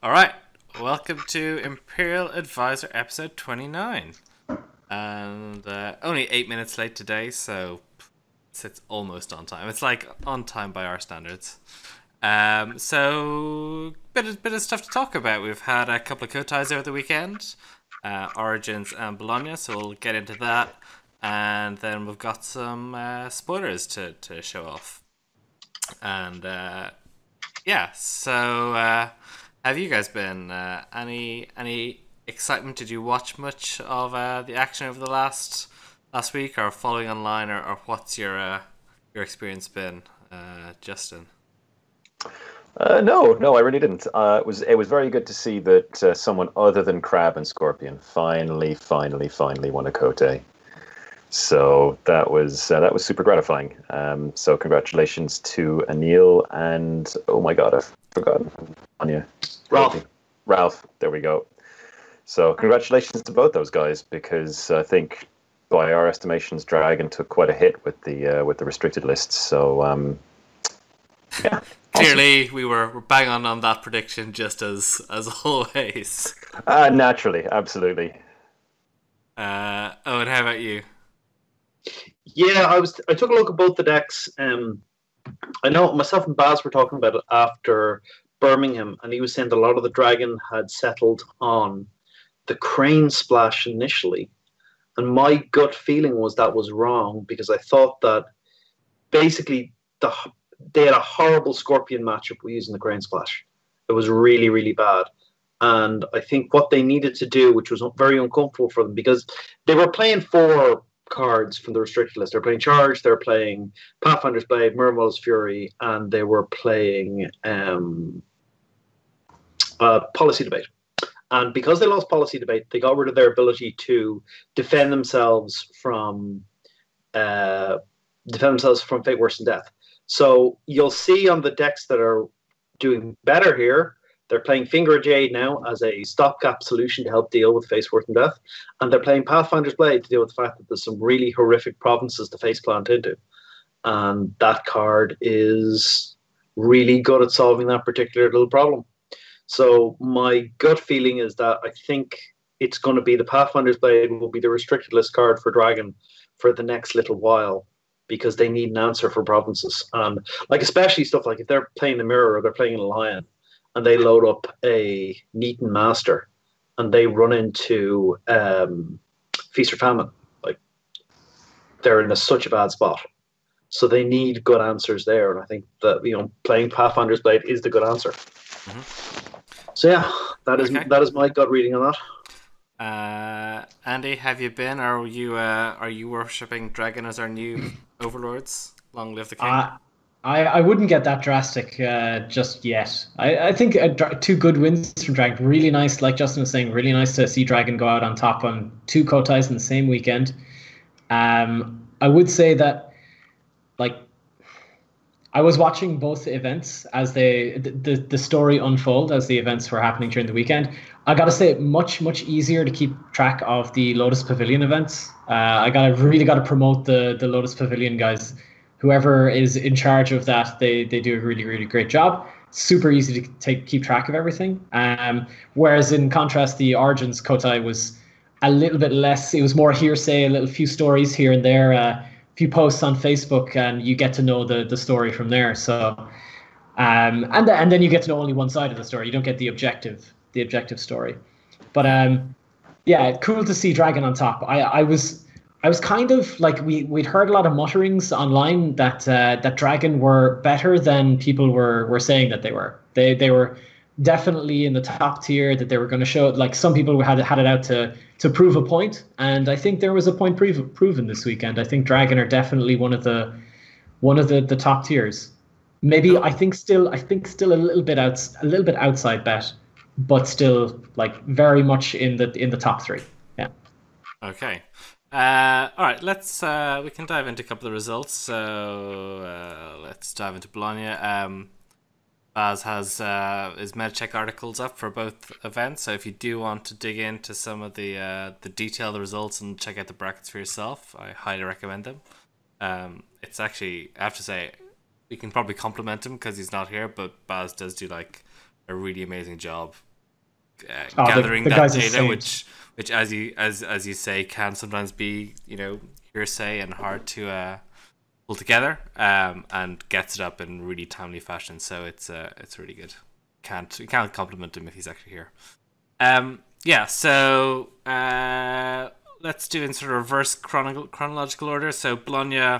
All right, welcome to Imperial Advisor episode 29. And only 8 minutes late today, so it's almost on time. It's like on time by our standards. So bit of stuff to talk about. We've had a couple of Koteis over the weekend, Origins and Bologna, so we'll get into that. And then we've got some spoilers to show off. And yeah, so have you guys been any excitement? Did you watch much of the action over the last week, or following online, or what's your experience been, Justin? No, I really didn't. It was very good to see that someone other than Crab and Scorpion finally won a Kote. So that was super gratifying. So congratulations to Anil and oh my god, I've forgotten Anya. Ralph. Ralph, there we go. So congratulations to both those guys, because I think by our estimations, Dragon took quite a hit with the restricted lists. So yeah. Clearly, we were bang on that prediction, just as always. Naturally, absolutely. Owen, how about you? Yeah, I took a look at both the decks. I know myself and Baz were talking about it after Birmingham, and he was saying that a lot of the Dragon had settled on the Crane Splash initially. And my gut feeling was that was wrong, because I thought that basically they had a horrible Scorpion matchup using the Crane Splash. It was really, really bad. And I think what they needed to do, which was very uncomfortable for them, because they were playing four cards from the restricted list. They're playing Charge, they're playing Pathfinder's Blade, Murmur's Fury, and they were playing Policy Debate. And because they lost Policy Debate, they got rid of their ability to defend themselves from Fate Worse than Death. So you'll see on the decks that are doing better here, they're playing Finger of Jade now as a stopgap solution to help deal with Face Worse than Death. And they're playing Pathfinder's Blade to deal with the fact that there's some really horrific provinces to face plant into. And that card is really good at solving that particular little problem. So my gut feeling is that I think it's going to be the Pathfinder's Blade will be the restricted list card for Dragon for the next little while, because they need an answer for provinces. And like especially stuff like if they're playing the Mirror or they're playing a Lion and they load up a Neaton Master and they run into Feast or Famine, like they're in such a bad spot. So they need good answers there. And I think that, playing Pathfinder's Blade is the good answer. Mm-hmm. So yeah, that is my gut reading on that. Andy, have you been? Are you worshipping Dragon as our new overlords? Long live the king. I wouldn't get that drastic just yet. I think two good wins from Dragon. Really nice, like Justin was saying, really nice to see Dragon go out on top on two Koteis in the same weekend. I would say that, like, I was watching both events as the story unfold as the events were happening during the weekend. I got to say, much easier to keep track of the Lotus Pavilion events. I really got to promote the Lotus Pavilion guys. Whoever is in charge of that, they do a really, really great job. Super easy to keep track of everything. Whereas in contrast, the Origins Kotai was a little bit less. It was more hearsay, a few stories here and there. Few posts on Facebook, and you get to know the story from there. So, and then you get to know only one side of the story. You don't get the objective story. But yeah, cool to see Dragon on top. I was kind of like we'd heard a lot of mutterings online that Dragon were better than people were saying that they were. They were definitely in the top tier, that they were going to show. Like some people had it out to prove a point, and I think there was a point proven this weekend. I think Dragon are definitely one of the top tiers. Maybe I think still a little bit outside bet, but still like very much in the top three. Yeah. Okay. All right. Let's we can dive into a couple of results. So let's dive into Bologna. Baz has his MedCheck articles up for both events, so if you do want to dig into some of the detail of the results and check out the brackets for yourself, I highly recommend them. It's actually, I have to say, we can probably compliment him because he's not here, but Baz does do like a really amazing job gathering the that guy's a data, saint. which as you say can sometimes be hearsay and hard to pull together, and gets it up in really timely fashion. So it's really good. You can't compliment him if he's actually here. So let's do in sort of reverse chronological order. So Bologna,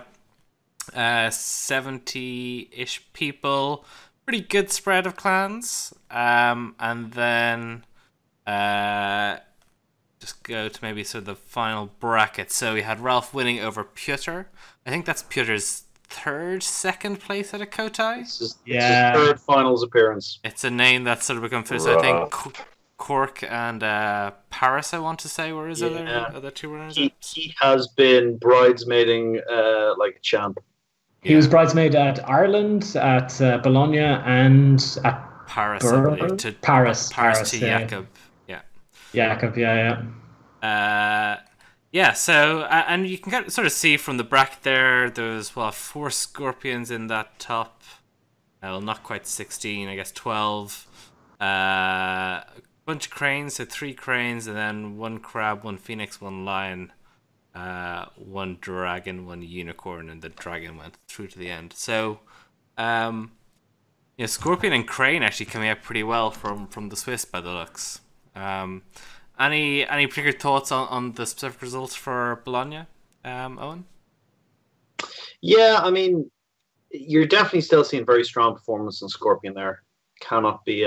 70-ish people, pretty good spread of clans, and then just go to maybe sort of the final bracket. So we had Ralph winning over Piotr. I think that's Piotr's second place at a Kotai. It's his third finals appearance. It's a name that's sort of become famous. So I think Cork and Paris, I want to say, were his other two winners. He has been bridesmaiding like a champ. He was bridesmaid at Ireland, at Bologna, and at Paris, Burke? to Paris to Jakob. Jakob, So and you can sort of see from the bracket there's 4 Scorpions in that top. Well, not quite 16, I guess 12. A bunch of cranes, so 3 cranes, and then 1 crab, 1 phoenix, 1 lion, 1 dragon, 1 unicorn, and the dragon went through to the end. So, Scorpion and crane actually coming out pretty well from the Swiss by the looks. Any particular thoughts on the specific results for Bologna, Eoin? Yeah, I mean, you're definitely still seeing very strong performance in Scorpion there. Can't be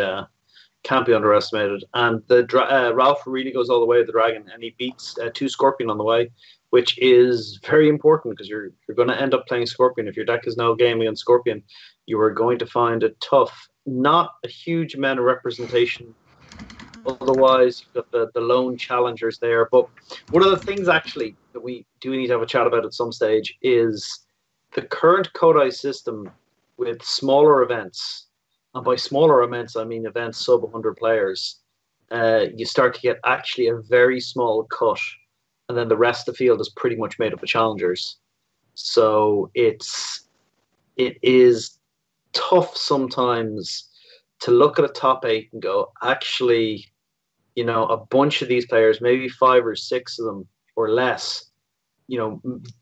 underestimated. And the Ralph really goes all the way with the dragon, and he beats 2 Scorpion on the way, which is very important because you're going to end up playing Scorpion. If your deck is no game against Scorpion, you are going to find it tough. Not a huge amount of representation. Otherwise, you've got the lone challengers there. But one of the things actually that we do need to have a chat about at some stage is the current Koteis system with smaller events. And by smaller events, I mean events sub 100 players. You start to get actually a very small cut, and then the rest of the field is pretty much made up of challengers. So it is tough sometimes to look at a top 8 and go, actually, a bunch of these players, maybe 5 or 6 of them or less,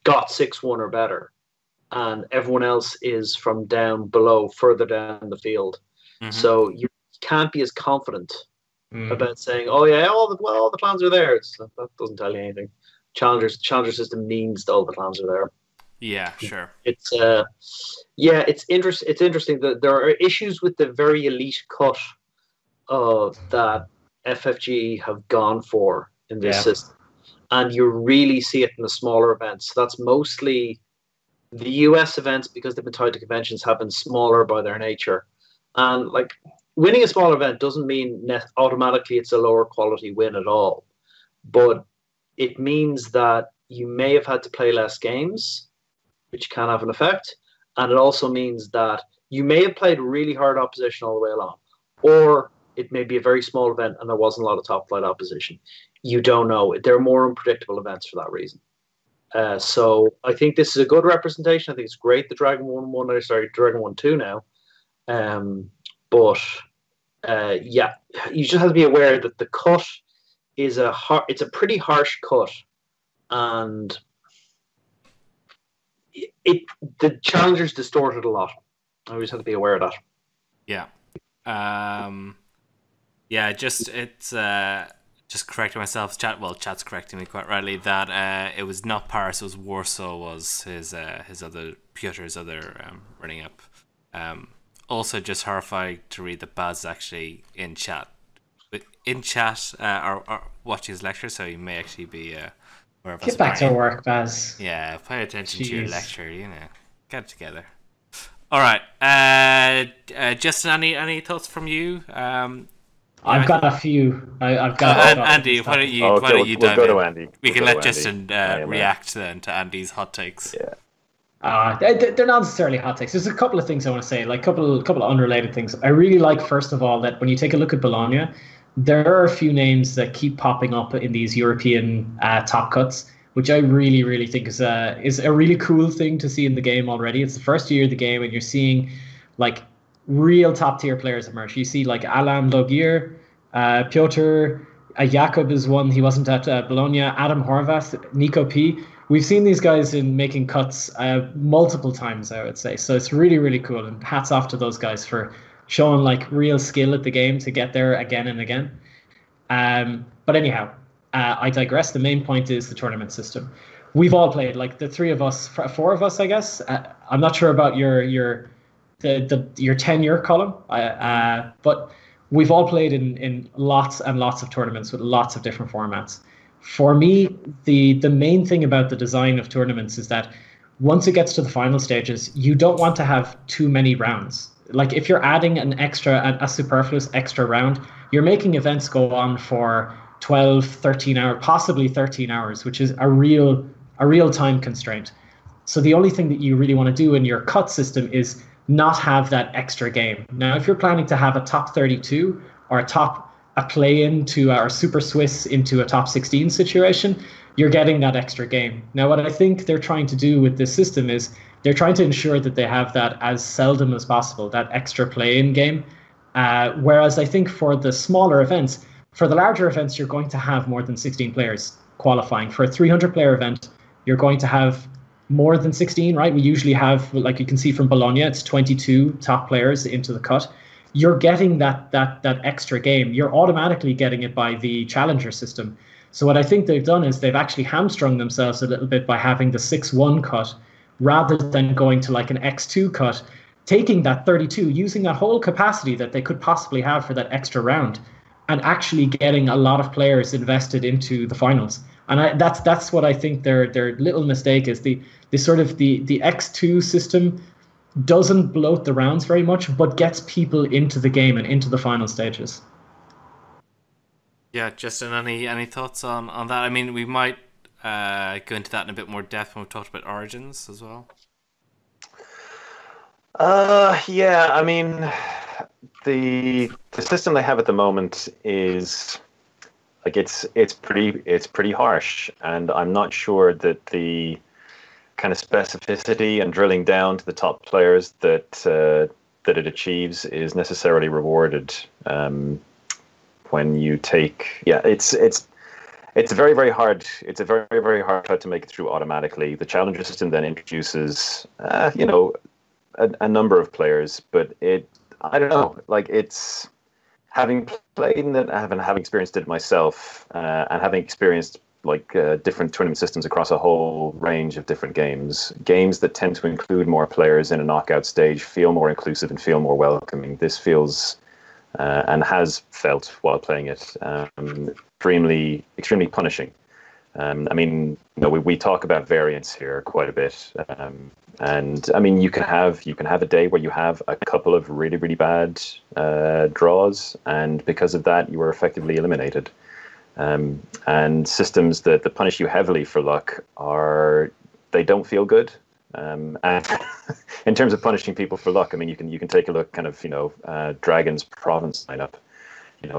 got 6-1 or better. And everyone else is from down below, further down the field. Mm-hmm. So you can't be as confident about saying, "Oh yeah, all the plans are there." That doesn't tell you anything. Challenger system means that all the plans are there. Yeah, sure. It's interesting that there are issues with the very elite cut that FFG have gone for in this system, and you really see it in the smaller events. That's mostly the US events, because they've been tied to conventions, have been smaller by their nature. And like winning a small event doesn't mean automatically it's a lower quality win at all. But it means that you may have had to play less games, which can have an effect. And it also means that you may have played really hard opposition all the way along. Or it may be a very small event and there wasn't a lot of top flight opposition. You don't know. They're more unpredictable events for that reason. So I think this is a good representation. I think it's great the Dragon 1-2 now. You just have to be aware that the cut is it's a pretty harsh cut, and the challengers distorted a lot. I always have to be aware of that. Yeah. Just correcting myself. Chat's correcting me quite rightly that it was not Paris, it was Warsaw was his other Piotr's other running up. Also, just horrified to read that Baz is actually in chat, or watching his lecture, so he may actually be aware of us. Get back to work, Baz. Yeah, pay attention to your lecture. Get it together. All right, Justin, any thoughts from you? I've got a few. I've got Andy. Why don't you dive go in? to Andy. We can let Justin react then to Andy's hot takes. Yeah. They're not necessarily hot takes. There's a couple of things I want to say, like couple of unrelated things. I really like, first of all, that when you take a look at Bologna, there are a few names that keep popping up in these European top cuts, which I really, really think is a really cool thing to see in the game already. It's the first year of the game, and you're seeing like real top tier players emerge. You see like Alain Logier, Piotr Jakob is one. He wasn't at Bologna. Adam Horvath, Nico P. We've seen these guys in making cuts multiple times, I would say. So it's really, really cool. And hats off to those guys for showing like real skill at the game to get there again and again. But anyhow, I digress. The main point is the tournament system. We've all played, like the three of us, four of us, I guess. I'm not sure about your tenure, Colm, but we've all played in lots and lots of tournaments with lots of different formats. For me, the main thing about the design of tournaments is that once it gets to the final stages, you don't want to have too many rounds. Like if you're adding a superfluous extra round, you're making events go on for 12, 13 hours, possibly 13 hours, which is a real time constraint. So the only thing that you really want to do in your cut system is not have that extra game. Now, if you're planning to have a top 32 or a play-in to or Super Swiss into a top 16 situation, you're getting that extra game. Now, what I think they're trying to do with this system is they're trying to ensure that they have that as seldom as possible, that extra play-in game. Whereas I think for the smaller events, for the larger events, you're going to have more than 16 players qualifying. For a 300-player event, you're going to have more than 16, right? We usually have, like you can see from Bologna, it's 22 top players into the cut. You're getting that extra game. You're automatically getting it by the challenger system. So what I think they've done is they've actually hamstrung themselves a little bit by having the 6-1 cut rather than going to like an X2 cut, taking that 32, using that whole capacity that they could possibly have for that extra round, and actually getting a lot of players invested into the finals. And that's what I think their little mistake is. The X2 system doesn't bloat the rounds very much, but gets people into the game and into the final stages. Yeah, Justin, any thoughts on that? I mean, we might go into that in a bit more depth when we've talked about Origins as well. Yeah, I mean, the system they have at the moment is like it's pretty harsh, and I'm not sure that the kind of specificity and drilling down to the top players that it achieves is necessarily rewarded. When you take, it's very, very hard. It's a very, very hard cut to make it through automatically. The challenger system then introduces, a number of players, but I don't know, like it's having played in it, having experienced it myself, and having experienced like different tournament systems across a whole range of different games that tend to include more players in a knockout stage feel more inclusive and feel more welcoming. This feels and has felt while playing it extremely punishing. I mean, we talk about variance here quite a bit, and I mean, you can have a day where you have a couple of really, really bad draws, and because of that, you are effectively eliminated. And systems that punish you heavily for luck they don't feel good. And in terms of punishing people for luck, I mean, you can take a look, kind of, Dragon's Province lineup,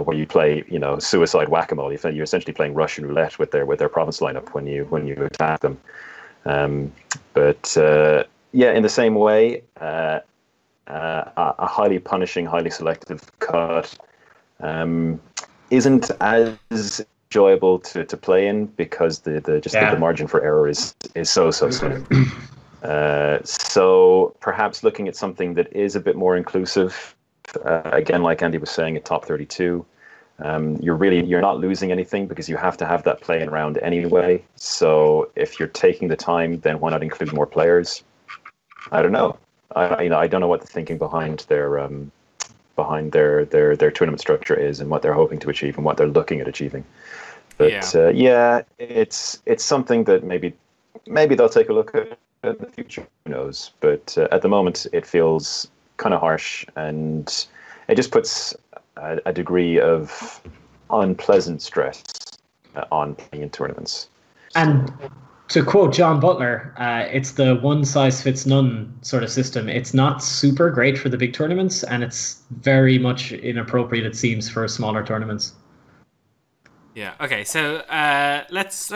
where you play, suicide whack-a-mole. You're essentially playing Russian roulette with their province lineup when you attack them. But in the same way, a highly punishing, highly selective cut isn't as enjoyable to play in because the margin for error is so slim. So perhaps looking at something that is a bit more inclusive, again, like Andy was saying, at top 32, you're not losing anything because you have to have that play-in round anyway. So if you're taking the time, then why not include more players? I don't know. I don't know what the thinking behind their tournament structure is and what they're hoping to achieve and what they're looking at achieving. But it's something that maybe they'll take a look at in the future. Who knows? But at the moment, it feels kind of harsh, and it just puts a degree of unpleasant stress on playing in tournaments. And to quote John Butler, it's the one-size-fits-none sort of system. It's not super great for the big tournaments, and it's very much inappropriate, it seems, for smaller tournaments. Yeah. Okay. So let's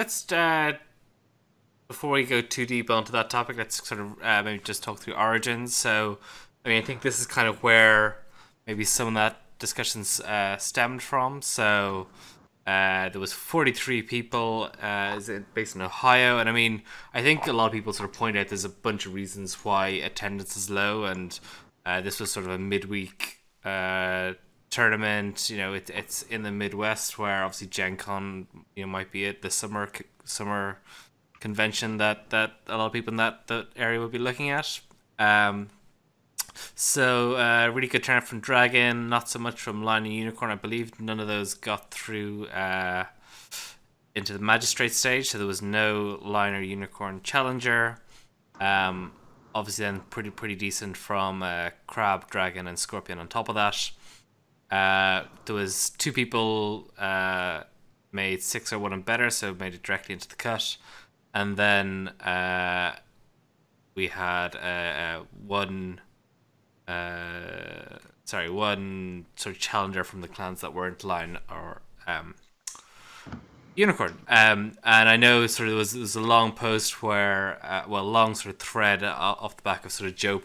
before we go too deep onto that topic, let's sort of maybe just talk through Origins. So I mean, I think this is kind of where maybe some of that discussions stemmed from. So there was 43 people based in Ohio, and I mean, I think a lot of people sort of point out there's a bunch of reasons why attendance is low, and this was sort of a midweek tournament. You know, it's in the Midwest, where obviously Gen Con, you know, might be the summer convention that a lot of people in that area would be looking at. So really good turnout from Dragon, not so much from Lion and Unicorn. I believe none of those got through into the Magistrate stage, so there was no Lion or Unicorn challenger. Obviously then pretty decent from Crab, Dragon and Scorpion on top of that. There was 2 people made 6 or 1 and better, so made it directly into the cut. And then we had one sort of challenger from the clans that weren't Lion or Unicorn. And I know sort of there was a long post where, long sort of thread off the back of sort of Joe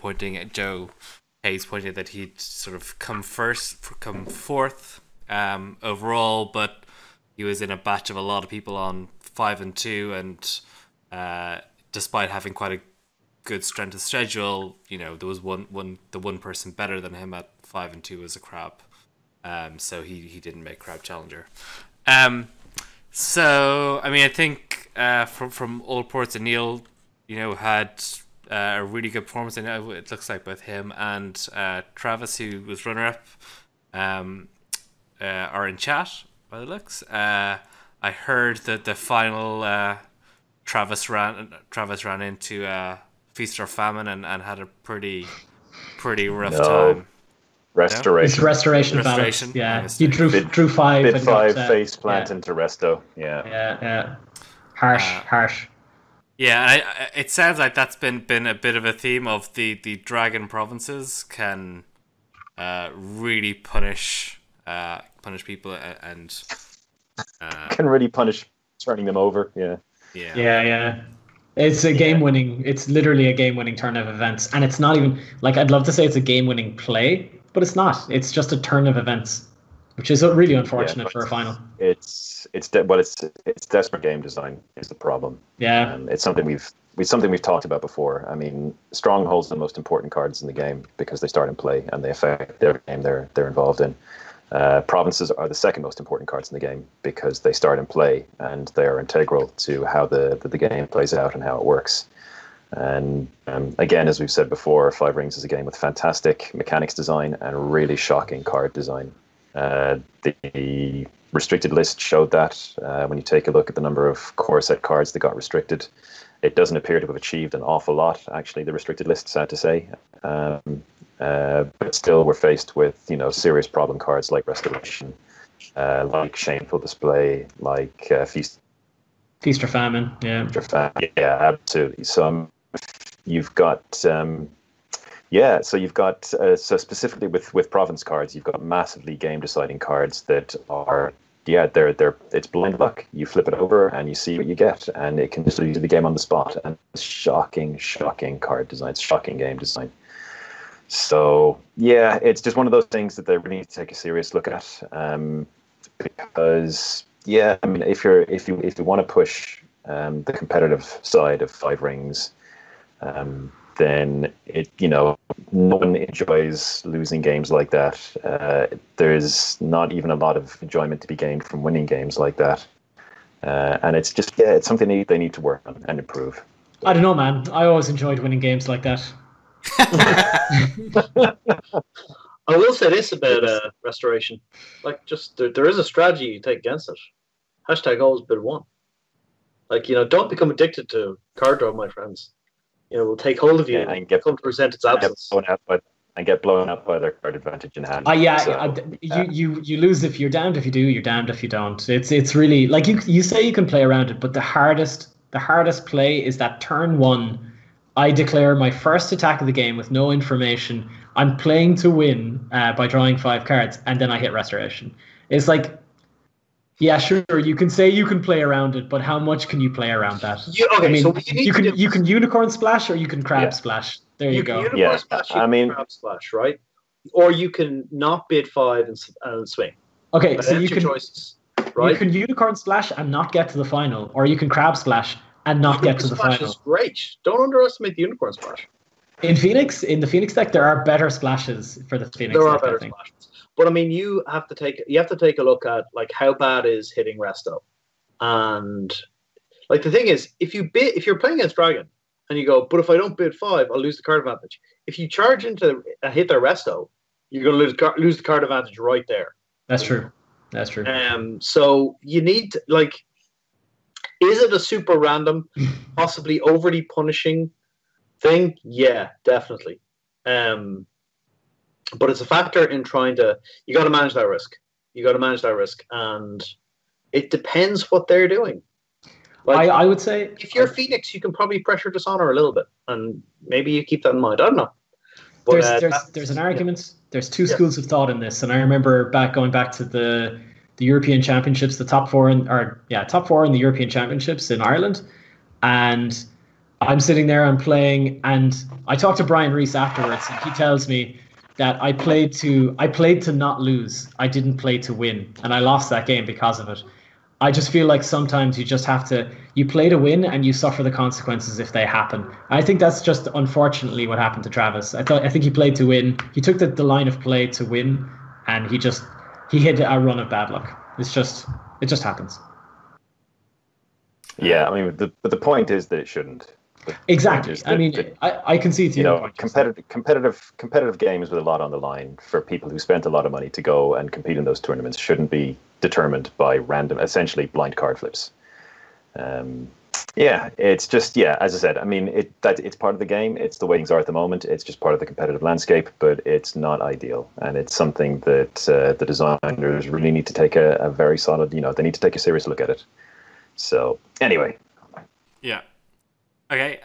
Hayes pointing that he'd sort of come fourth overall, but he was in a batch of a lot of people on 5 and 2, and despite having quite a good strength of schedule, you know, there was one person better than him at 5 and 2 was a Crab, so he didn't make Crab challenger. So I mean, I think from all reports, Neil, you know, had a really good performance. I know it looks like both him and Travis, who was runner up, are in chat by the looks. I heard that the final Travis ran into Feast or Famine and had a pretty rough time. Restoration. It's restoration. Yeah, he drew 5. Bid 5 face plant into resto. Yeah. Harsh. Yeah, it sounds like that's been a bit of a theme of the Dragon provinces can really punish people and can really punish turning them over. Yeah. It's a game-winning. It's literally a game-winning turn of events, and it's not even like I'd love to say it's a game-winning play, but it's not. It's just a turn of events, which is really unfortunate for a final. It's desperate game design is the problem. Yeah, it's something we've talked about before. I mean, Stronghold's the most important cards in the game because they start in play and they affect their game they're involved in. Provinces are the second most important cards in the game because they start in play and they are integral to how the game plays out and how it works. And again, as we've said before, Five Rings is a game with fantastic mechanics design and really shocking card design. The restricted list showed that when you take a look at the number of core set cards that got restricted, it doesn't appear to have achieved an awful lot, actually, the restricted list, sad to say. But still, we're faced with, you know, serious problem cards like Restoration, like Shameful Display, like Feast or Famine. Yeah, absolutely. So you've got, so specifically with province cards, you've got massively game deciding cards that are, it's blind luck. You flip it over and you see what you get, and it can just do the game on the spot. And shocking card design, shocking game design. So yeah, it's just one of those things that they really need to take a serious look at, because I mean, if you want to push the competitive side of Five Rings, then no one enjoys losing games like that. There's not even a lot of enjoyment to be gained from winning games like that, and it's just it's something they need to work on and improve. I don't know, man. I always enjoyed winning games like that. I will say this about Restoration. Like, just there is a strategy you take against it. Hashtag always bid 1. Like, you know, don't become addicted to card draw, my friends. You know, we'll take hold of you and come to present its absence. Get blown up by their card advantage in hand. You lose if you're damned if you do, you're damned if you don't. It's really like you say you can play around it, but the hardest play is that turn 1. I declare my first attack of the game with no information. I'm playing to win by drawing 5 cards, and then I hit Restoration. It's like, yeah, sure, you can say you can play around it, but how much can you play around that? You can Unicorn Splash or you can Crab Splash. There you go. Unicorn Splash, Crab Splash, right? or you can not bid 5 and swing. Okay, But so that's you your can choices, right? you can unicorn splash and not get to the final, or you can crab splash and not get to the Splash final. is great. Don't underestimate the unicorn splash. In the Phoenix deck, there are better splashes for the Phoenix There are deck, better I think. splashes, but I mean, you have to take a look at like how bad is hitting resto, and like the thing is, if you're playing against Dragon and you go, but if I don't bid 5, I'll lose the card advantage. If you charge into and hit their resto, you're going to lose the card advantage right there. That's true. That's true. So you need to, like, is it a super random, possibly overly punishing thing? Yeah, definitely. But it's a factor in you got to manage that risk. And it depends what they're doing. Like, I would say if you're Phoenix, you can probably pressure Dishonor a little bit, and maybe you keep that in mind. I don't know. But, there's an argument. Yeah. There's two schools of thought in this, and I remember going back to the European Championships, the top four in the European Championships in Ireland, and I'm sitting there, I'm playing, and I talked to Brian Reese afterwards, and he tells me that I played to not lose. I didn't play to win, and I lost that game because of it. I just feel like sometimes you just have to, you play to win and you suffer the consequences if they happen. I think that's just unfortunately what happened to Travis. I think he played to win. He took the line of play to win, and he hit a run of bad luck. It just happens. Yeah, I mean, but the point is that it shouldn't. Exactly. I mean, I can see competitive games with a lot on the line for people who spent a lot of money to go and compete in those tournaments shouldn't be determined by random, essentially blind card flips. It's just, as I said, I mean, it's part of the game. It's the way things are at the moment. It's just part of the competitive landscape, but it's not ideal, and it's something that the designers really need to take a very solid. They need to take a serious look at it. So anyway, yeah. Okay,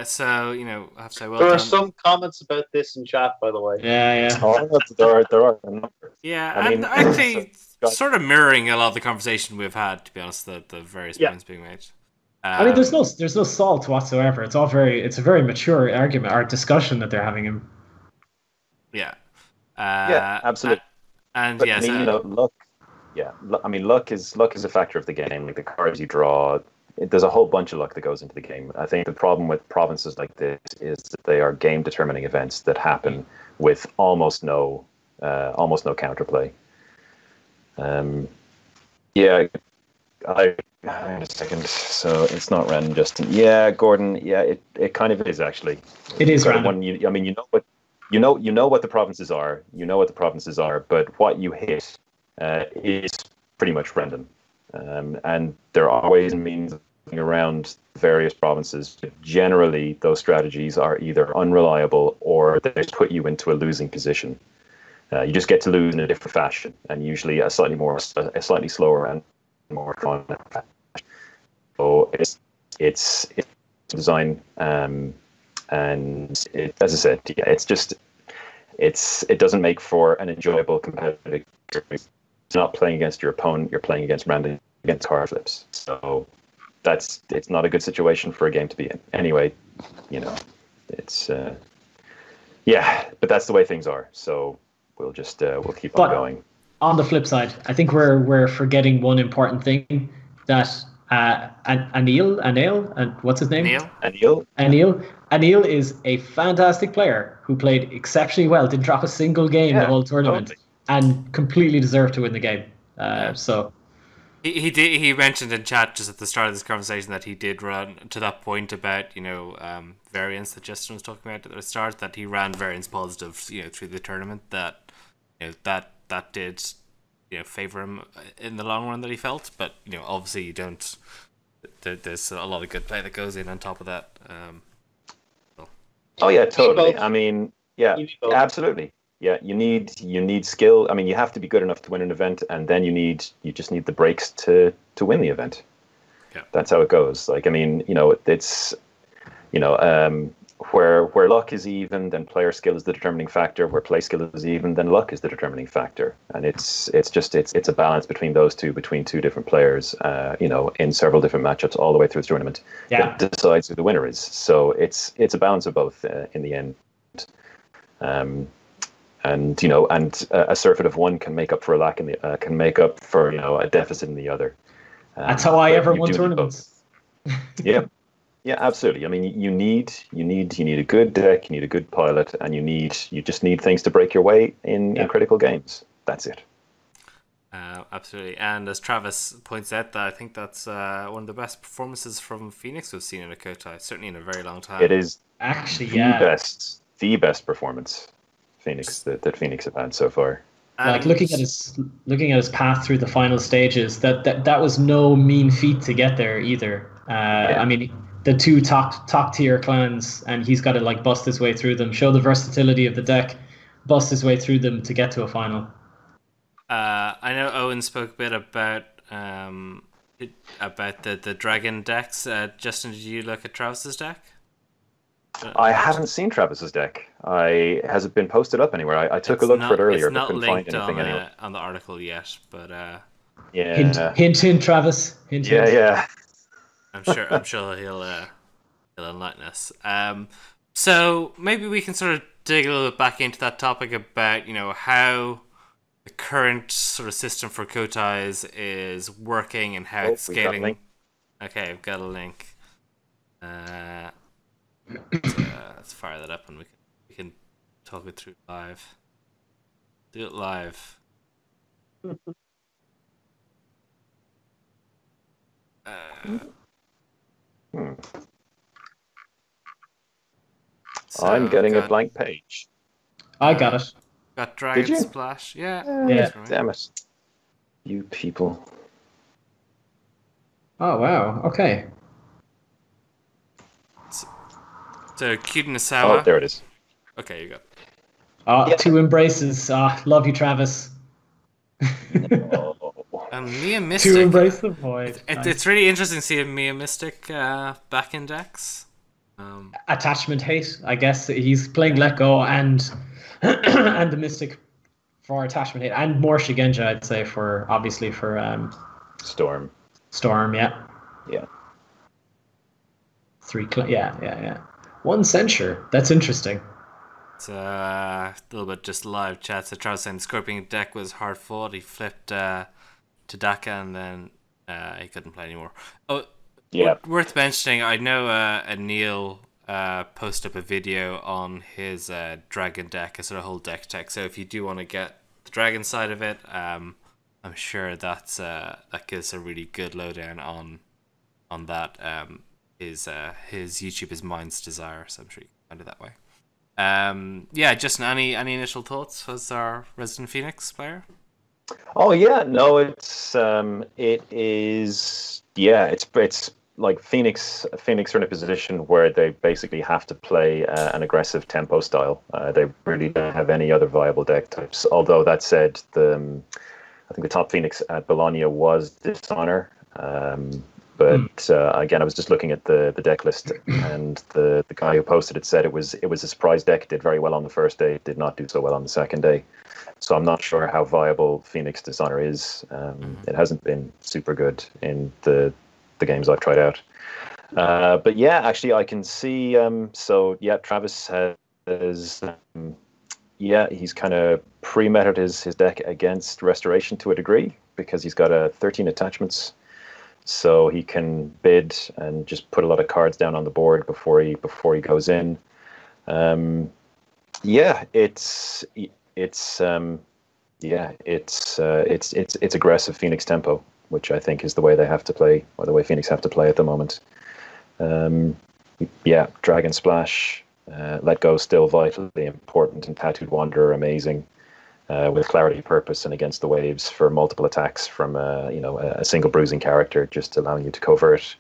so, I have to say, well there done. are some comments about this in chat, by the way. Yeah. Oh, there are a number. Yeah, I think sort of mirroring a lot of the conversation we've had, to be honest, the various points being made. I mean, there's no salt whatsoever. It's a very mature argument or discussion that they're having. Yeah. Absolutely. And yes, luck. Yeah, I mean, luck is a factor of the game. Like the cards you draw, there's a whole bunch of luck that goes into the game. I think the problem with provinces like this is that they are game-determining events that happen with almost no counterplay. Wait a second. So it's not random, Justin. Yeah, Gordon. Yeah, it kind of is actually. It is random. You know what the provinces are. You know what the provinces are, but what you hit is pretty much random. And there are ways and means of getting around various provinces. But generally, those strategies are either unreliable or they just put you into a losing position. You just get to lose in a different fashion, and usually a slightly slower and more fun fashion. So it's design, and as I said, it doesn't make for an enjoyable competitive experience. It's not playing against your opponent; you're playing against card flips. So it's not a good situation for a game to be in. Anyway, it's but that's the way things are. So we'll just we'll keep on going. On the flip side, I think we're forgetting one important thing that Anil, and what's his name? Anil is a fantastic player who played exceptionally well. Didn't drop a single game the whole tournament, and completely deserved to win the game. So he mentioned in chat just at the start of this conversation that he did run to that point about variance that Justin was talking about at the start, that he ran variance positive through the tournament, that that did favor him in the long run, that he felt, but obviously you don't. There's a lot of good play that goes in on top of that. Oh yeah, totally. I mean, yeah, absolutely. Yeah, you need skill. I mean, you have to be good enough to win an event, and then you just need the breaks to win the event. Yeah, that's how it goes. Like, I mean, it's where luck is even, then player skill is the determining factor. Where play skill is even, then luck is the determining factor. And it's a balance between those two, between two different players, in several different matchups all the way through the tournament. That decides who the winner is. So it's a balance of both in the end. and a surfeit of one can make up for a lack in the can make up for a deficit in the other. That's how I ever won tournaments. Yeah, yeah, absolutely. I mean, you need a good deck, you need a good pilot, and you just need things to break your way in critical games. That's it. Absolutely, and as Travis points out, I think that's one of the best performances from Phoenix we've seen in a Kotai, certainly in a very long time. It is actually the best performance that Phoenix have had so far. Like looking at his path through the final stages, that was no mean feat to get there either. I mean, the two top tier clans, and he's got to like bust his way through them, show the versatility of the deck, bust his way through them to get to a final. I know Eoin spoke a bit about the dragon decks. Justin, did you look at Travis's deck? I haven't seen Travis's deck. Has it been posted up anywhere? I took a look for it earlier, but couldn't find anything anywhere. On the article yet, but yeah. Hint, Travis. Hint. Yeah. I'm sure he'll enlighten us. So maybe we can sort of dig a little bit back into that topic about how the current sort of system for Koteis is working and how it's scaling. Okay, I've got a link. Let's fire that up and we can talk it through live. Do it live. I'm getting a blank page. I got it. Got Dragon Splash. Yeah. Yeah. Right. Damn it. You people. Oh, wow. Okay. So, Cute Nasawa. Oh, there it is. Okay, you go. Two embraces. Love you, Travis. Mia Mystic. To embrace the void. It's really interesting to see a Mia Mystic back in decks. Attachment hate, I guess. He's playing Let Go and the Mystic for attachment hate, and more Shigenja, I'd say, for Storm. Storm, yeah. Yeah. Yeah. One censure. That's interesting. It's a little bit just live chat. So Charles saying the Scorpion deck was hard fought. He flipped to Daka and then he couldn't play anymore. Oh, yeah. Worth mentioning, I know Neil posted up a video on his dragon deck, a sort of whole deck tech. So if you do want to get the dragon side of it, I'm sure that gives a really good lowdown on that. His YouTube is Mind's Desire, so I'm sure you can find it that way. Justin, any initial thoughts as our resident Phoenix player? Oh yeah, no, it's like Phoenix are in a position where they basically have to play an aggressive tempo style. They really don't have any other viable deck types. Although that said, I think the top Phoenix at Bologna was Dishonor. But again, I was just looking at the deck list, and the guy who posted it said it was a surprise deck. It did very well on the first day, did not do so well on the second day. So I'm not sure how viable Phoenix Dishonor is. It hasn't been super good in the games I've tried out. But yeah, actually, I can see. Travis has. He's kind of pre-meted his deck against Restoration to a degree because he's got 13 attachments. So he can bid and just put a lot of cards down on the board before he goes in. It's aggressive Phoenix tempo, which I think is the way they have to play, or the way Phoenix have to play at the moment. Dragon Splash, Let Go still vitally important, and Tattooed Wanderer amazing. With clarity, purpose, and against the waves for multiple attacks from a single bruising character, just allowing you to covert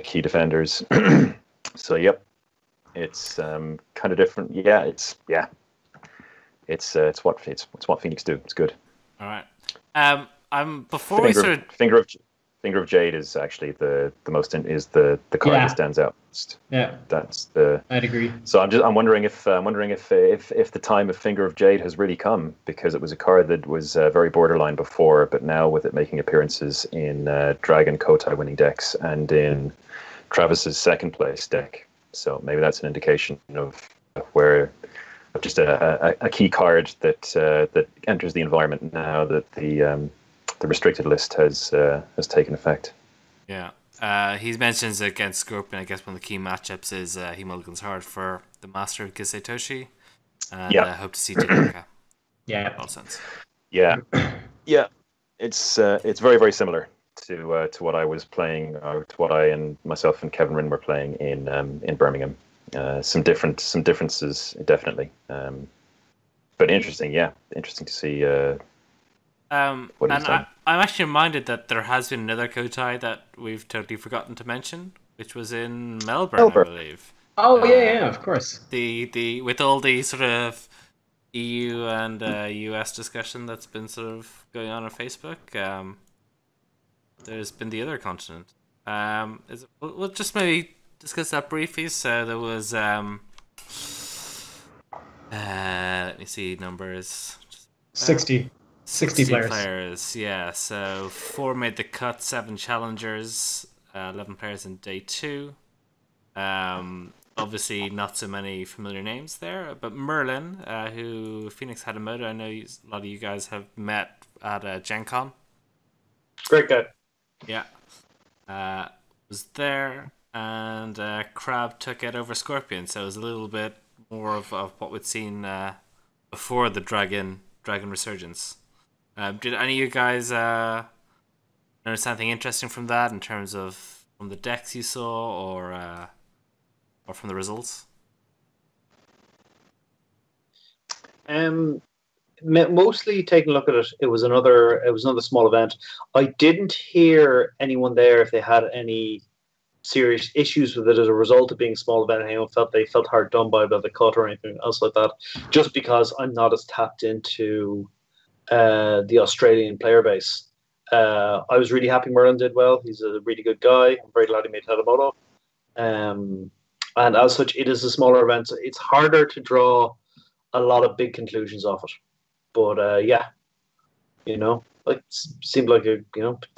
key defenders. So yep, it's kind of different. It's what Phoenix do. It's good. All right. Finger of Jade is actually the card that stands out most. Yeah, I'd agree. So I'm wondering if the time of Finger of Jade has really come, because it was a card that was very borderline before, but now with it making appearances in Dragon Kotai winning decks and in Travis's second place deck. So maybe that's an indication of where just a key card that enters the environment now that the restricted list has taken effect. Yeah. He mentions against Scorpion, I guess one of the key matchups is he mulligans hard for the Master of Gisei and hope to see Tatanka. Yeah. All sense. Yeah. Yeah. It's very, very similar to what I was playing, or to what I and myself and Kevin Rin were playing in Birmingham. Some differences, definitely. But interesting, yeah. Interesting to see what he's done. I'm actually reminded that there has been another Kotai that we've totally forgotten to mention, which was in Melbourne. I believe. Oh yeah, of course. The with all the sort of EU and US discussion that's been sort of going on Facebook, there's been the other continent. We'll just maybe discuss that briefly. So there was let me see numbers. 60 players. Yeah. So 4 made the cut, 7 challengers, 11 players in day 2. Obviously not so many familiar names there, but Merlin, who Phoenix had a moto, I know a lot of you guys have met at Gen Con. Great guy. Yeah. Was there, and Crab took it over Scorpion, so it was a little bit more of what we'd seen before the Dragon Resurgence. Did any of you guys notice anything interesting from that in terms of from the decks you saw, or from the results? Mostly taking a look at it, it was another small event. I didn't hear anyone there if they had any serious issues with it as a result of being a small event. Anyone felt hard done by the cut or anything else like that. Just because I'm not as tapped into the Australian player base. I was really happy Merlin did well. He's a really good guy. I'm very glad he made Tadamoto. And as such, it is a smaller event, so it's harder to draw a lot of big conclusions off it. But yeah, it seemed like there's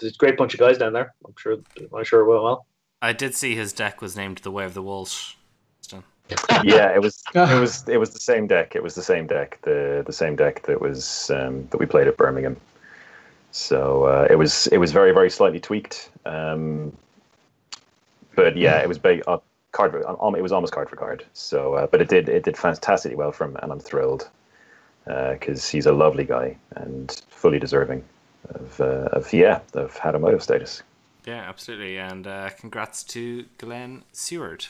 a great bunch of guys down there. I'm sure it went well. I did see his deck was named the Way of the Walsh. Yeah, it was the same deck. It was the same deck, the same deck that was that we played at Birmingham. So it was very, very slightly tweaked. But yeah, it was big. It was almost card for card. So, but it did fantastically well for him, and I'm thrilled because he's a lovely guy and fully deserving of Hadamoto status. Yeah, absolutely, and congrats to Glenn Seward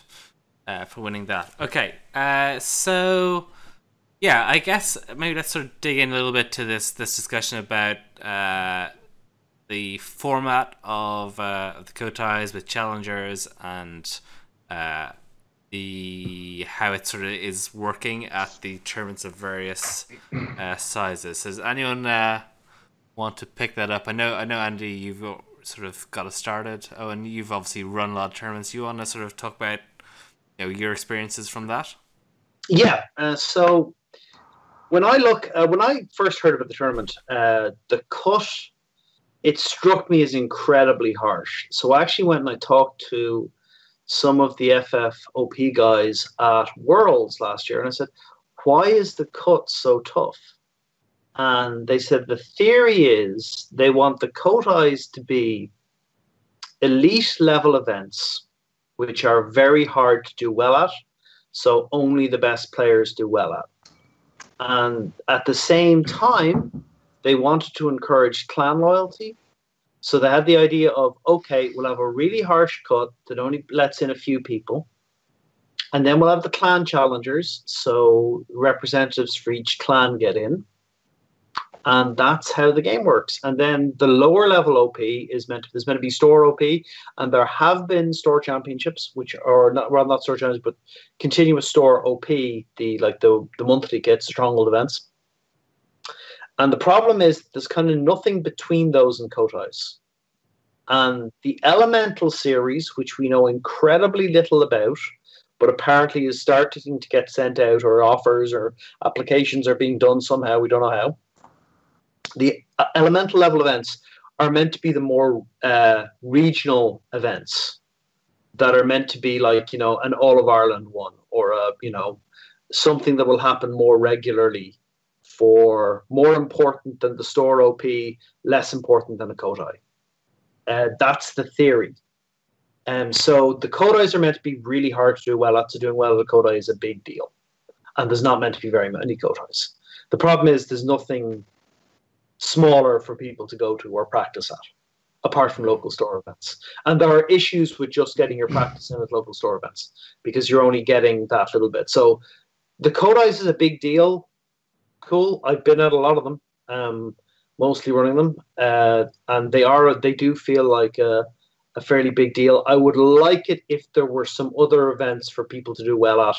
for winning that. Okay, so yeah, I guess maybe let's sort of dig in a little bit to this discussion about the format of the Koteis with challengers and how it sort of is working at the tournaments of various sizes. Does anyone want to pick that up? I know, Andy, you've sort of got it started. Oh, and you've obviously run a lot of tournaments. You want to sort of talk about your experiences from that? Yeah. So when I first heard about the tournament, the cut, it struck me as incredibly harsh. So I actually went and I talked to some of the FFOP guys at Worlds last year, and I said, "Why is the cut so tough?" And they said the theory is they want the Koteis to be elite level events, which are very hard to do well at, so only the best players do well at. And at the same time, they wanted to encourage clan loyalty. So they had the idea of, okay, we'll have a really harsh cut that only lets in a few people. And then we'll have the clan challengers, so representatives for each clan get in. And that's how the game works. And then the lower level OP is meant to be store OP, and there have been store championships, which are not store championships, but continuous store OP, the monthly kits, stronghold events. And the problem is there's kind of nothing between those and Koteis. And the Elemental series, which we know incredibly little about, but apparently is starting to get sent out, or offers or applications are being done somehow, we don't know how. The elemental level events are meant to be the more regional events that are meant to be like, an All of Ireland one, or something that will happen more regularly, for more important than the store OP, less important than a Kotai. That's the theory. So the Kotais are meant to be really hard to do well at, so doing well at a Kotai is a big deal. And there's not meant to be very many Kotais. The problem is there's nothing smaller for people to go to or practice at, apart from local store events. And there are issues with just getting your practice in at local store events, because you're only getting that little bit. So the Kotais is a big deal. Cool. I've been at a lot of them, mostly running them, and they do feel like a fairly big deal. I would like it if there were some other events for people to do well at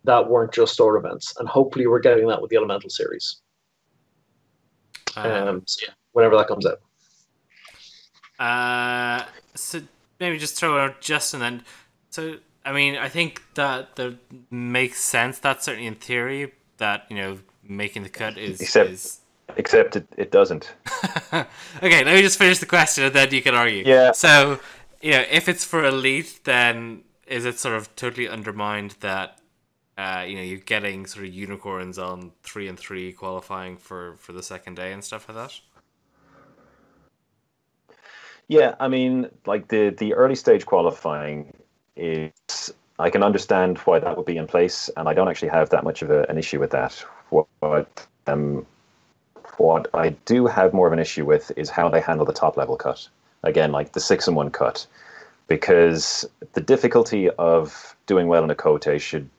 that weren't just store events, and hopefully we're getting that with the Elemental series. So yeah, whenever that comes out. So maybe just throw out Justin then. So I mean, I think that makes sense. That's certainly in theory that, you know, making the cut is except it doesn't. Okay, let me just finish the question and then you can argue. Yeah. So, you know, if it's for elite, then is it sort of totally undermined that you know, you're getting sort of unicorns on 3-3 qualifying for the second day and stuff like that? Yeah, I mean, like the early stage qualifying is, I can understand why that would be in place, and I don't actually have that much of an issue with that. What I do have more of an issue with is how they handle the top level cut. Again, like the 6-1 cut, because the difficulty of doing well in a Kote should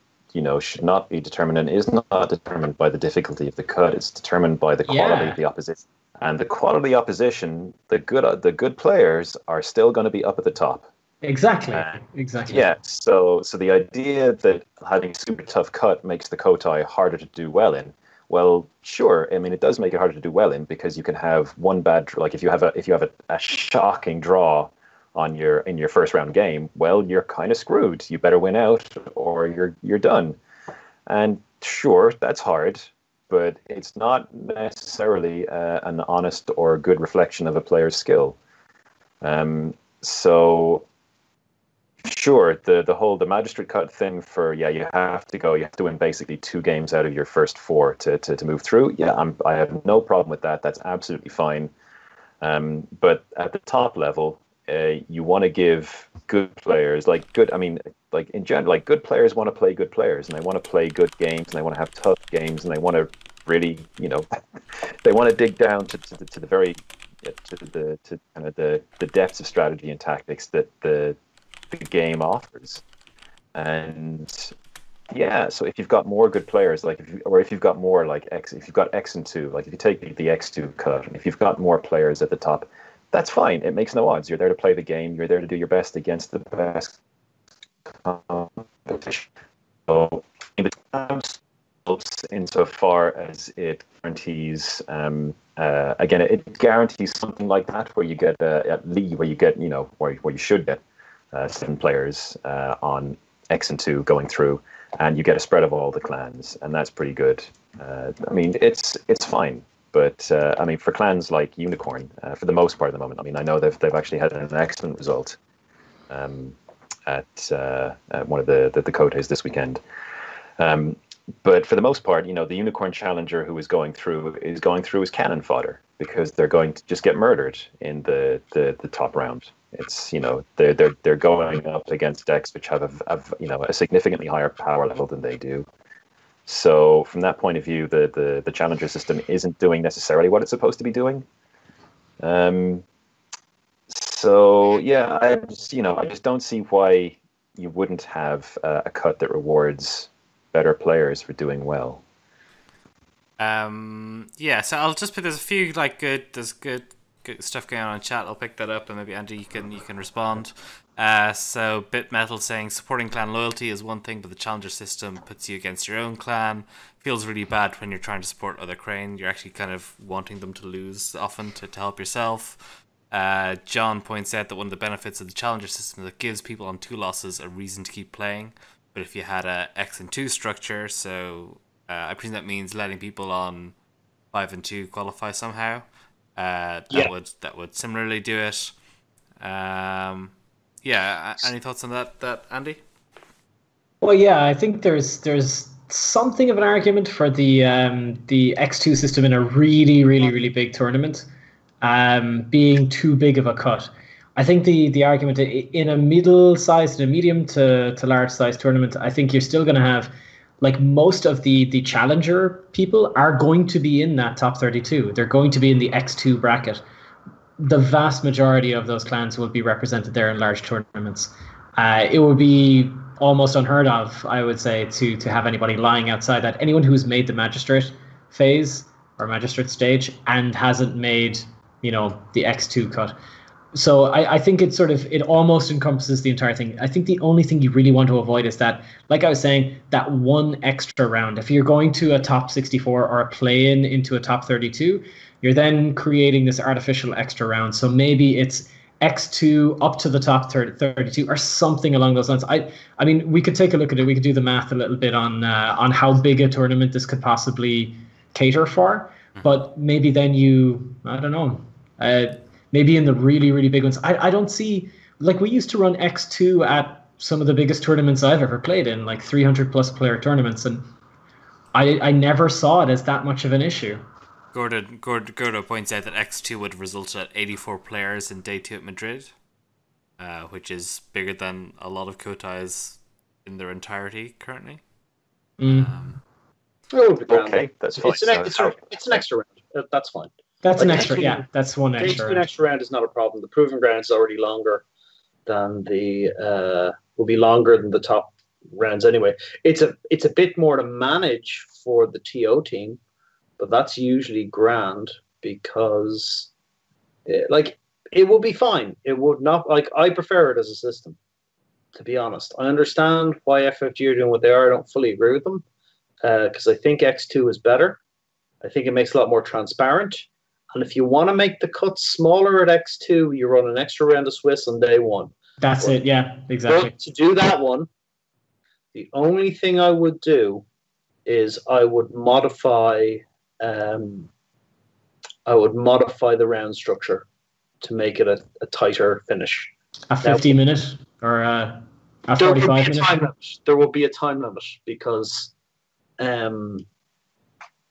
not be determined, and is not determined by the difficulty of the cut. It's determined by the quality of the opposition. And the quality of the opposition, the good players are still going to be up at the top. Exactly. Exactly. Yeah. So the idea that having a super tough cut makes the Kotai harder to do well in. Well, sure. I mean, it does make it harder to do well in, because you can have one bad, like if you have a shocking draw in your first round game, well, you're kind of screwed. You better win out or you're done. And sure, that's hard, but it's not necessarily an honest or good reflection of a player's skill. So sure, the magistrate cut thing for, you have to win basically 2 games out of your first 4 to move through. Yeah, I have no problem with that. That's absolutely fine. But at the top level, you want to give good players, in general, good players want to play good players, and they want to play good games, and they want to have tough games, and they want to really, they want to dig down to the very to kind of the depths of strategy and tactics that the game offers. And yeah, so if you've got more good players, if you've got more if you've got X and 2, if you take the X2 cut, if you've got more players at the top, that's fine. It makes no odds. You're there to play the game. You're there to do your best against the best competition. So insofar as it guarantees, again, it guarantees something like that, where you get at least where you should get 7 players on X and 2 going through, and you get a spread of all the clans, and that's pretty good. I mean, it's fine. But I mean, for clans like Unicorn, for the most part at the moment, I mean, I know they've actually had an excellent result at one of the Koteis this weekend. But for the most part, the Unicorn challenger who is going through as cannon fodder, because they're going to just get murdered in the top round. It's they're going up against decks which have a significantly higher power level than they do. So from that point of view, the challenger system isn't doing necessarily what it's supposed to be doing. So yeah, I just don't see why you wouldn't have a cut that rewards better players for doing well. Yeah, so I'll just put, there's a few good stuff going on in chat. I'll pick that up, and maybe Andy, you can respond. So Bitmetal saying supporting clan loyalty is one thing, but the challenger system puts you against your own clan. Feels really bad when you're trying to support other crane. You're actually kind of wanting them to lose often to help yourself. John points out that one of the benefits of the challenger system is that it gives people on 2 losses a reason to keep playing. But if you had a X and 2 structure, so I presume that means letting people on 5 and 2 qualify somehow. That would similarly do it. Yeah, any thoughts on that, Andy? Well, yeah, I think there's something of an argument for the X2 system in a really, really, really big tournament being too big of a cut. I think the argument in a middle-sized, in a medium to large-sized tournament, I think you're still going to have, like, most of the challenger people are going to be in that top 32. They're going to be in the X2 bracket. The vast majority of those clans will be represented there in large tournaments. It would be almost unheard of, I would say, to have anybody lying outside that. Anyone who's made the magistrate phase or magistrate stage and hasn't made, the X2 cut. So I think it almost encompasses the entire thing. I think the only thing you really want to avoid is that, like I was saying, that one extra round. If you're going to a top 64 or a play-in into a top 32, you're then creating this artificial extra round. So maybe it's X2 up to the top 32 or something along those lines. I mean, we could take a look at it. We could do the math a little bit on how big a tournament this could possibly cater for. But maybe then I don't know. Maybe in the really, really big ones. I don't see, like, we used to run X2 at some of the biggest tournaments I've ever played in, like 300 plus player tournaments, and I never saw it as that much of an issue. Gordo points out that X2 would result at 84 players in day 2 at Madrid, which is bigger than a lot of Koteis in their entirety currently. Okay, that's fine. It's an extra round. That's fine. That's an extra, yeah. That's one extra round. An extra round is not a problem. The proving ground is already longer than will be longer than the top rounds anyway. It's a bit more to manage for the TO team, but that's usually grand because, it will be fine. It would not, I prefer it as a system, to be honest. I understand why FFG are doing what they are. I don't fully agree with them because I think X2 is better. I think it makes it a lot more transparent. And if you want to make the cuts smaller at X2, you run an extra round of Swiss on day 1. That's it, yeah, exactly. But to do that one, the only thing I would do is I would modify the round structure to make it a tighter finish. A 50-minute or a 45-minute? There will be a time limit because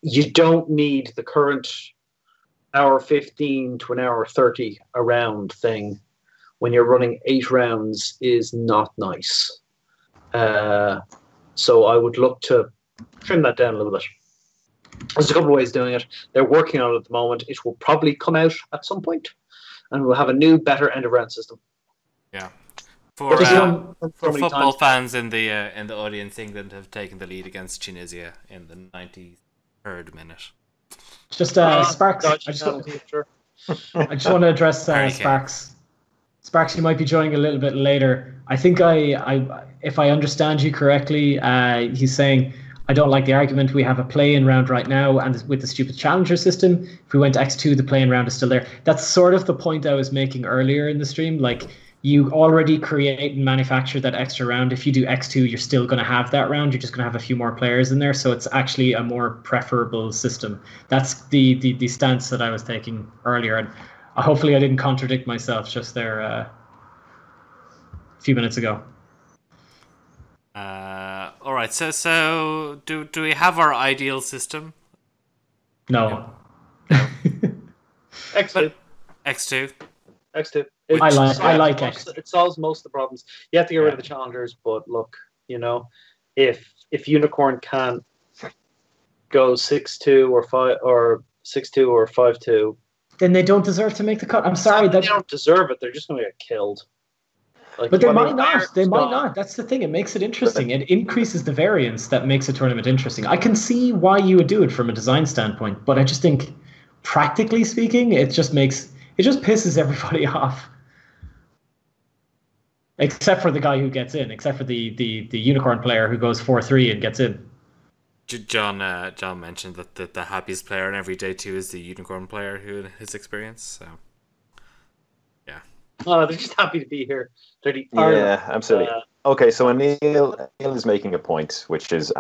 you don't need the current hour 15 to an hour 30 a round thing when you're running 8 rounds is not nice. So I would look to trim that down a little bit. There's a couple of ways of doing it. They're working on it at the moment. It will probably come out at some point, and we'll have a new, better end of round system. Yeah. For football fans in the audience, England have taken the lead against Tunisia in the 93rd minute. Just Sparks. I just want to address Sparks. Sparks, you might be joining a little bit later. I think if I understand you correctly, he's saying, I don't like the argument. We have a play-in round right now, and with the stupid challenger system, if we went to X2, the play-in round is still there. That's sort of the point I was making earlier in the stream. Like, you already create and manufacture that extra round. If you do X2, you're still going to have that round. You're just going to have a few more players in there. So it's actually a more preferable system. That's the stance that I was taking earlier. And hopefully I didn't contradict myself just there a few minutes ago. All right. So do we have our ideal system? No. X2. X2. I like X. It solves most of the problems. You have to get rid of the challengers, but look, if Unicorn can't go 6-2 or 6-2 or 5-2, then they don't deserve to make the cut. I'm sorry, they don't deserve it. They're just going to get killed. But they might not. They might not. That's the thing. It makes it interesting. It increases the variance that makes a tournament interesting. I can see why you would do it from a design standpoint, but I just think, practically speaking, it just pisses everybody off. Except for the guy who gets in, except for the unicorn player who goes 4-3 and gets in. John mentioned that the happiest player in every day 2 is the unicorn player who in his experience. So, yeah. Oh, they're just happy to be here. Yeah, absolutely. Okay, so Neil is making a point, which is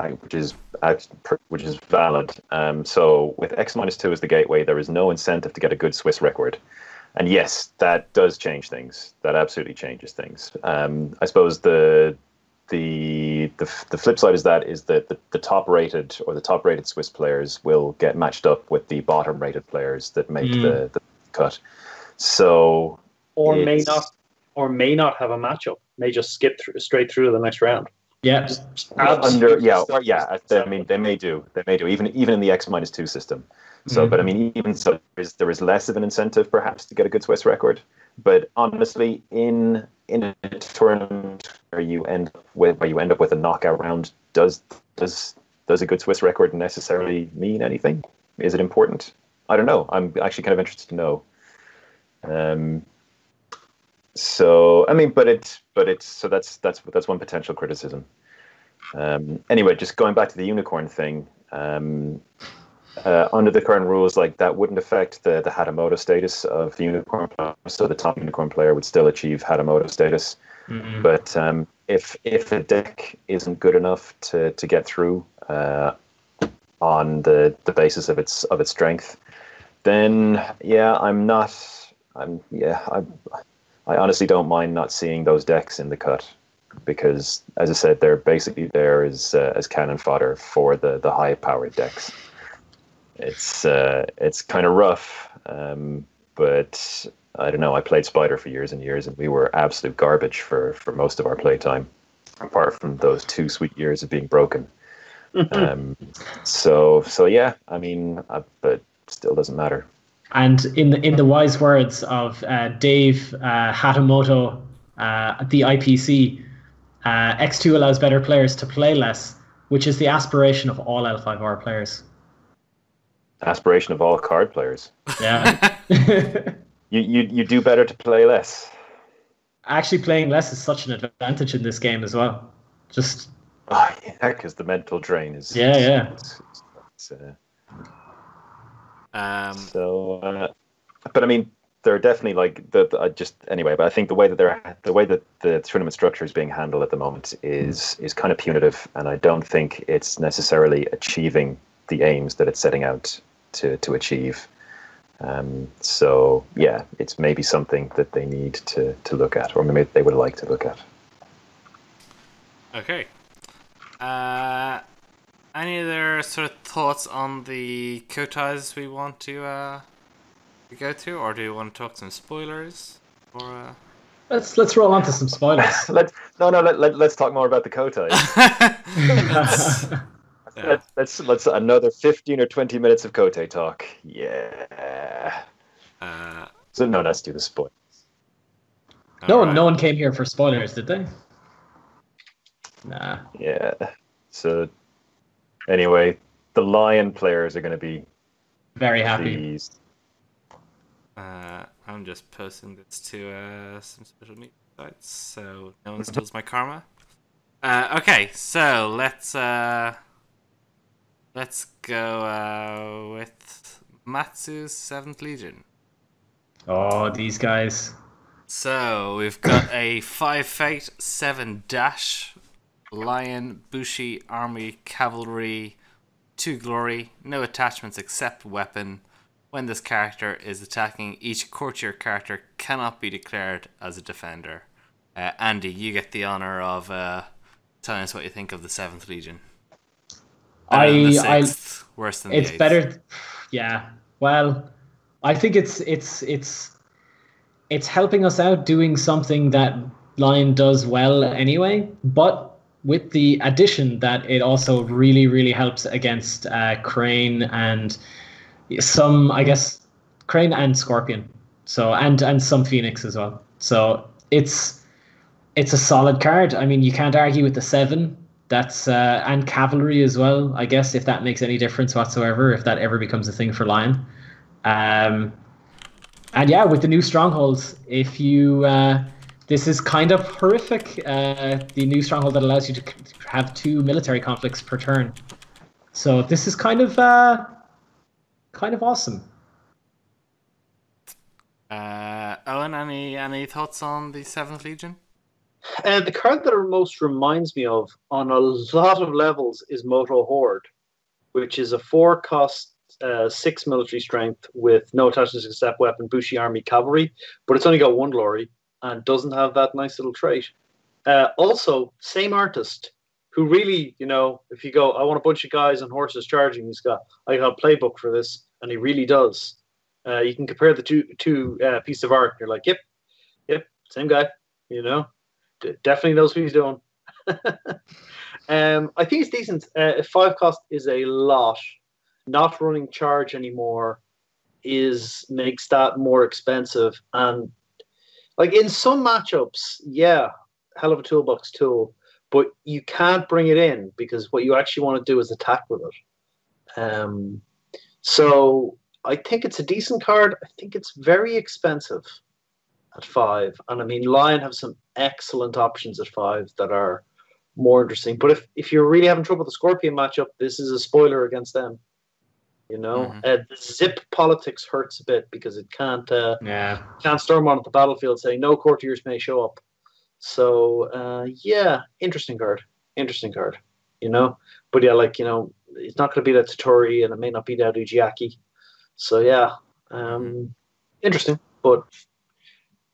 valid. So with X-2 as the gateway, there is no incentive to get a good Swiss record. And yes, that does change things. That absolutely changes things. I suppose the the flip side is that the top rated Swiss players will get matched up with the bottom rated players that make the cut. So or may not have a matchup. May just skip straight through to the next round. Yeah, I mean, they may do even in the X-2 system. So, but I mean, even so, there is less of an incentive perhaps to get a good Swiss record. But honestly, in a tournament where you end up with a knockout round, does a good Swiss record necessarily mean anything? Is it important? I don't know. I'm actually kind of interested to know. So I mean, but that's one potential criticism. Anyway, just going back to the unicorn thing. Under the current rules, like that wouldn't affect the Hatamoto status of the unicorn player, so the top unicorn player would still achieve Hatamoto status. Mm-hmm. But if a deck isn't good enough to get through on the basis of its strength, then I honestly don't mind not seeing those decks in the cut, because as I said, they're basically there as cannon fodder for the high powered decks. It's kind of rough, but I don't know. I played Spider for years and years, and we were absolute garbage for most of our playtime, apart from those 2 sweet years of being broken. So yeah, I mean, but still doesn't matter. And in the wise words of Dave Hatamoto, the IPC, X2 allows better players to play less, which is the aspiration of all L5R players. Aspiration of all card players. Yeah. you do better to play less. Actually, playing less is such an advantage in this game as well. Just because the mental drain is but I mean, they're definitely like but I think the way that the tournament structure is being handled at the moment is kind of punitive, and I don't think it's necessarily achieving the aims that it's setting out to achieve. So yeah, it's maybe something that they need to look at, or maybe they would like to look at. Okay. Any other sort of thoughts on the Koteis we want to go through, or do you want to talk some spoilers? Or let's roll on to some spoilers. Let's talk more about the Koteis. Let's another 15 or 20 minutes of Kote talk. Yeah. So no, let's do the spoilers. No one came here for spoilers, did they? Nah. Yeah. So anyway, the Lion players are going to be very happy. pleased. I'm just posting this to some social media sites, so no one steals my karma. Okay, so let's go with Matsu's 7th Legion. Oh, these guys. So we've got a 5 Fate, 7 Dash, Lion, Bushi, Army, Cavalry, 2 Glory, no attachments except weapon. When this character is attacking, each courtier character cannot be declared as a defender. Andy, you get the honor of telling us what you think of the 7th Legion. Better than the 6th, worse than the 8th. It's better. Yeah. Well, I think it's helping us out doing something that Lion does well anyway, but with the addition that it also really, really helps against Crane and some, I guess, Crane and Scorpion. So and some Phoenix as well. So it's a solid card. I mean, you can't argue with the 7. That's and Cavalry as well, I guess, if that makes any difference whatsoever, if that ever becomes a thing for Lion. And yeah, with the new strongholds, if you this is kind of horrific. The new stronghold that allows you to have 2 military conflicts per turn. So this is kind of awesome. Owen, any thoughts on the 7th Legion? The card that most reminds me of on a lot of levels is Moto Horde, which is a 4-cost 6 military strength with no attachments except weapon, Bushi, Army, Cavalry, but it's only got 1 glory and doesn't have that nice little trait. Also, same artist who really, if you go, I want a bunch of guys on horses charging, I got a playbook for this, and he really does. You can compare the two pieces of art. You're like, yep, same guy. Definitely knows what he's doing. I think it's decent. If 5 cost is a lot, not running charge anymore makes that more expensive. And like in some matchups, yeah, hell of a toolbox tool, but you can't bring it in because what you actually want to do is attack with it. So I think it's a decent card. I think it's very expensive at 5. And I mean, Lion have some excellent options at 5 that are more interesting. But if you're really having trouble with the Scorpion matchup, this is a spoiler against them. The zip politics hurts a bit because it can't storm onto the battlefield saying no courtiers may show up. So interesting card. But yeah, it's not going to be that Totori and it may not be that Ujiaki. So yeah, interesting, but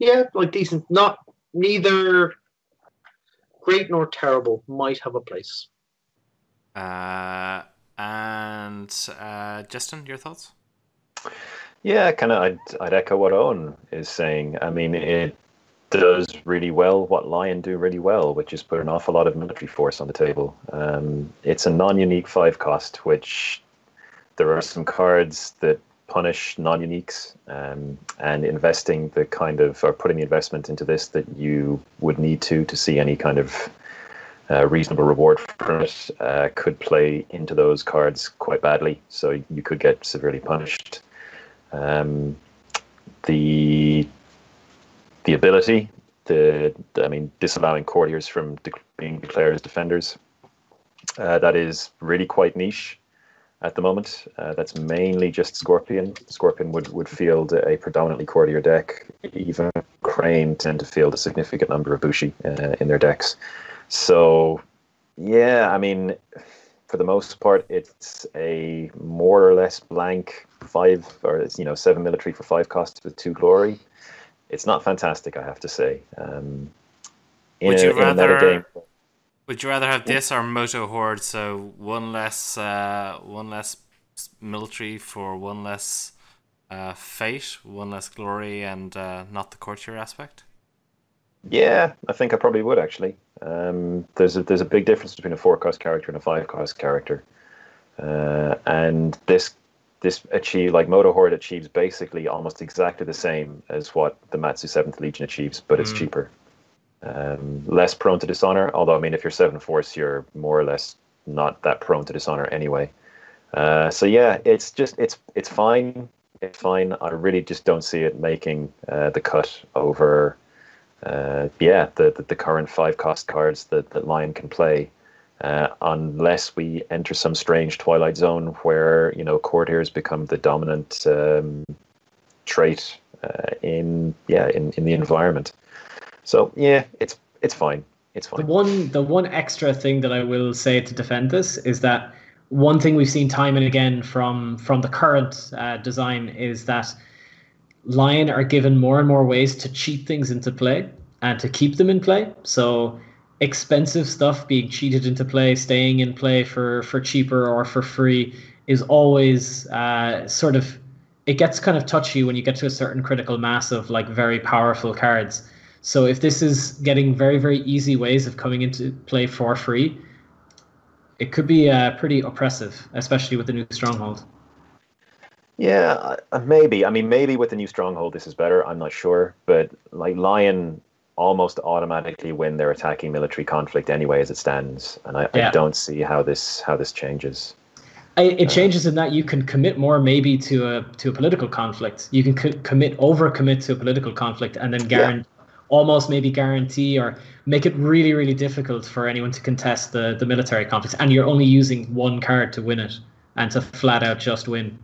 yeah, decent. Not neither great nor terrible. Might have a place. And Justin, your thoughts? Yeah, kind of. I'd echo what Owen is saying. I mean, it does really well what Lion do really well, which is put an awful lot of military force on the table. It's a non-unique 5 cost, which there are some cards that punish non-uniques, and investing or putting the investment into this that you would need to see any kind of reasonable reward from it could play into those cards quite badly. So you could get severely punished. The ability, disallowing courtiers from being declared as defenders, that is really quite niche at the moment. That's mainly just Scorpion. Scorpion would field a predominantly courtier deck. Even Crane tend to field a significant number of Bushi in their decks. So, yeah, I mean, for the most part, it's a more or less blank 5 or 7 military for 5 costs with 2 glory. It's not fantastic, I have to say. Would you rather have this or Moto Horde? So one less military for 1 less fate, 1 less glory, and not the courtier aspect. Yeah, I think I probably would actually. There's a big difference between a 4 cost character and a 5 cost character, and this Moto Horde achieves basically almost exactly the same as what the Matsu 7th Legion achieves, but it's cheaper. Less prone to dishonor, although I mean if you're 7 force you're more or less not that prone to dishonor anyway. So yeah, it's fine. It's fine. I really just don't see it making the cut over the current 5 cost cards that Lion can play, unless we enter some strange Twilight Zone where courtiers become the dominant trait in the environment. So yeah, it's fine. It's fine. The one extra thing that I will say to defend this is that one thing we've seen time and again from the current design is that Lion are given more and more ways to cheat things into play and to keep them in play. So expensive stuff being cheated into play, staying in play for cheaper or for free is always it gets kind of touchy when you get to a certain critical mass of very powerful cards. So if this is getting very, very easy ways of coming into play for free, it could be pretty oppressive, especially with the new Stronghold. Yeah, maybe. I mean, maybe with the new Stronghold this is better. I'm not sure. But Lion almost automatically win their attacking military conflict anyway as it stands. And I don't see how this changes. It changes in that you can commit more maybe to a political conflict. You can overcommit to a political conflict and then almost maybe guarantee or make it really, really difficult for anyone to contest the military conflict. And you're only using 1 card to win it and to flat out just win.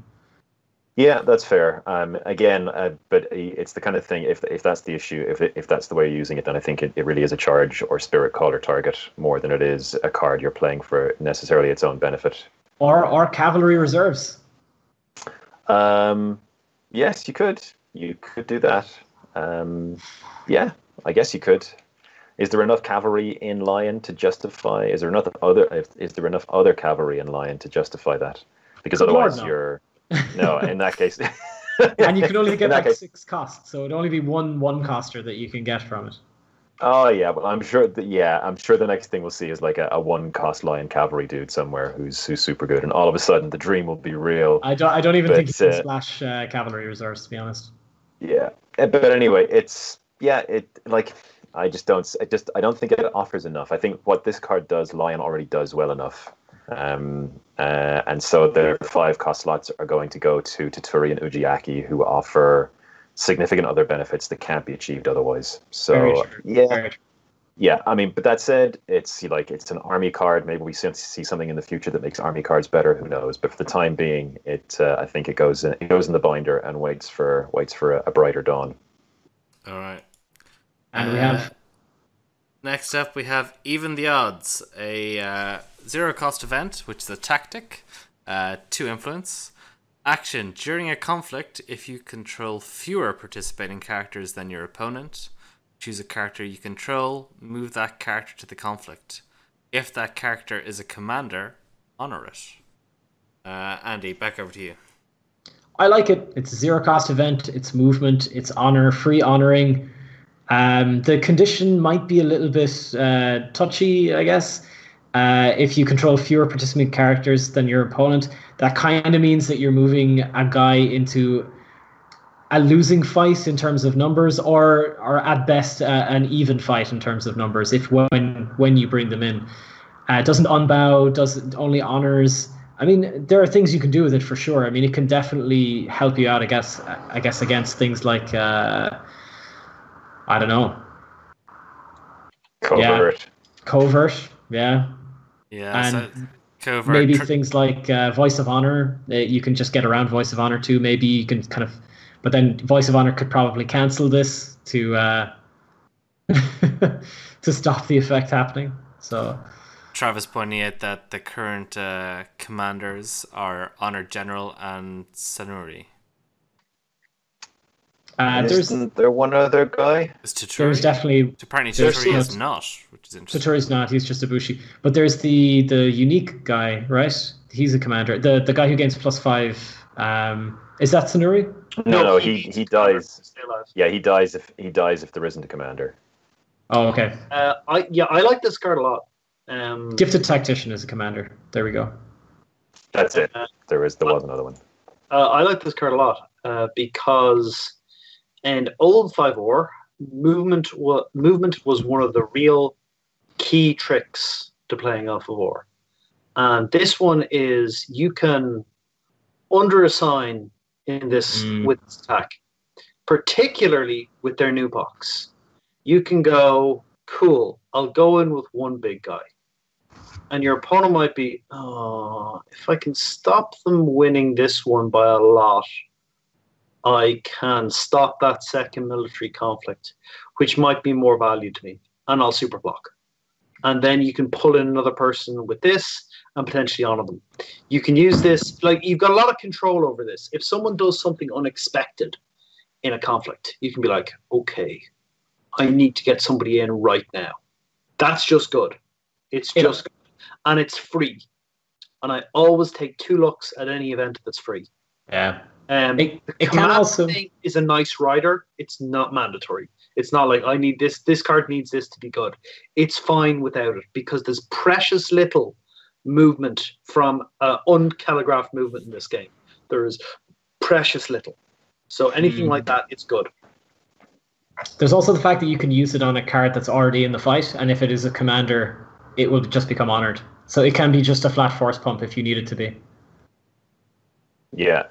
Yeah, that's fair. Again, but it's the kind of thing, if that's the issue, if that's the way you're using it, then I think it really is a charge or spirit caller target more than it is a card you're playing for necessarily its own benefit. Or cavalry reserves. Yes, you could. You could do that. Yeah, I guess you could. is there enough cavalry in Lion to justify? Is there enough other cavalry in Lion to justify that? Because Good otherwise, Lord, no. you're no. In that case, And you can only get in that like case, 6 costs, so it'd only be one coster that you can get from it. oh yeah, but I'm sure the next thing we'll see is like a one cost Lion cavalry dude somewhere who's super good, and all of a sudden the dream will be real. I don't even think But you can splash cavalry reserves, to be honest. yeah, but anyway, I don't think it offers enough. I think what this card does, Lion already does well enough. And so their 5 cost slots are going to go to Turi and Ujiaki, who offer significant other benefits that can't be achieved otherwise. So yeah. I mean, but that said, it's an army card. Maybe we see something in the future that makes army cards better. Who knows? But for the time being, I think it goes in the binder and waits for a brighter dawn. All right. And we have next up, we have Even the Odds, a 0 cost event, which is a tactic, 2 influence. Action: during a conflict, if you control fewer participating characters than your opponent, choose a character you control, move that character to the conflict. If that character is a commander, honor it. Andy, back over to you. I like it. It's a 0 cost event. It's movement. It's honor. Free honoring. The condition might be a little bit touchy, I guess. If you control fewer participant characters than your opponent, that kind of means that you're moving a guy into a losing fight in terms of numbers, or at best an even fight in terms of numbers. If when you bring them in, doesn't unbow, doesn't only honors. I mean, there are things you can do with it for sure. I mean, it can definitely help you out. I guess against things like I don't know. Covert. Yeah. Covert, yeah. Yeah, and so covert. Maybe things like Voice of Honor. You can just get around Voice of Honor too. Maybe you can kind of, but then Voice of Honor could probably cancel this to to stop the effect happening. So Travis pointing out that the current commanders are General and Sanuri. Isn't there one other guy? Is Toturi? There's definitely. Apparently Toturi is not, which is interesting. Toturi's not. He's just a Bushi. But there's the unique guy, right? He's a commander. The guy who gains +5. Is that Sanuri? No, he dies. Yeah, he dies if there isn't a commander. Oh, okay. I like this card a lot. Gifted Tactician is a commander. There we go. That's it. There was another one. I like this card a lot because in old 5R, movement was one of the real key tricks to playing off of Or. And this one is you can underassign in this with this attack, particularly with their new box. You can go, cool, I'll go in with one big guy. And your opponent might be, if I can stop them winning this one by a lot, I can stop that second military conflict, which might be more value to me, and I'll super block. And then you can pull in another person with this and potentially honor them. You can use this, like, you've got a lot of control over this. If someone does something unexpected in a conflict, you can be like, okay, I need to get somebody in right now. That's just good. It's just good. And it's free. And I always take 2 looks at any event that's free. Yeah. It can also thing is a nice rider. It's not mandatory. It's not like I need this. This card needs this to be good. It's fine without it because there's precious little movement from uncaligraphed movement in this game. There is precious little. So anything like that, it's good. There's also the fact that you can use it on a card that's already in the fight, and if it is a commander, it will just become honored. So it can be just a flat force pump if you need it to be. Yeah.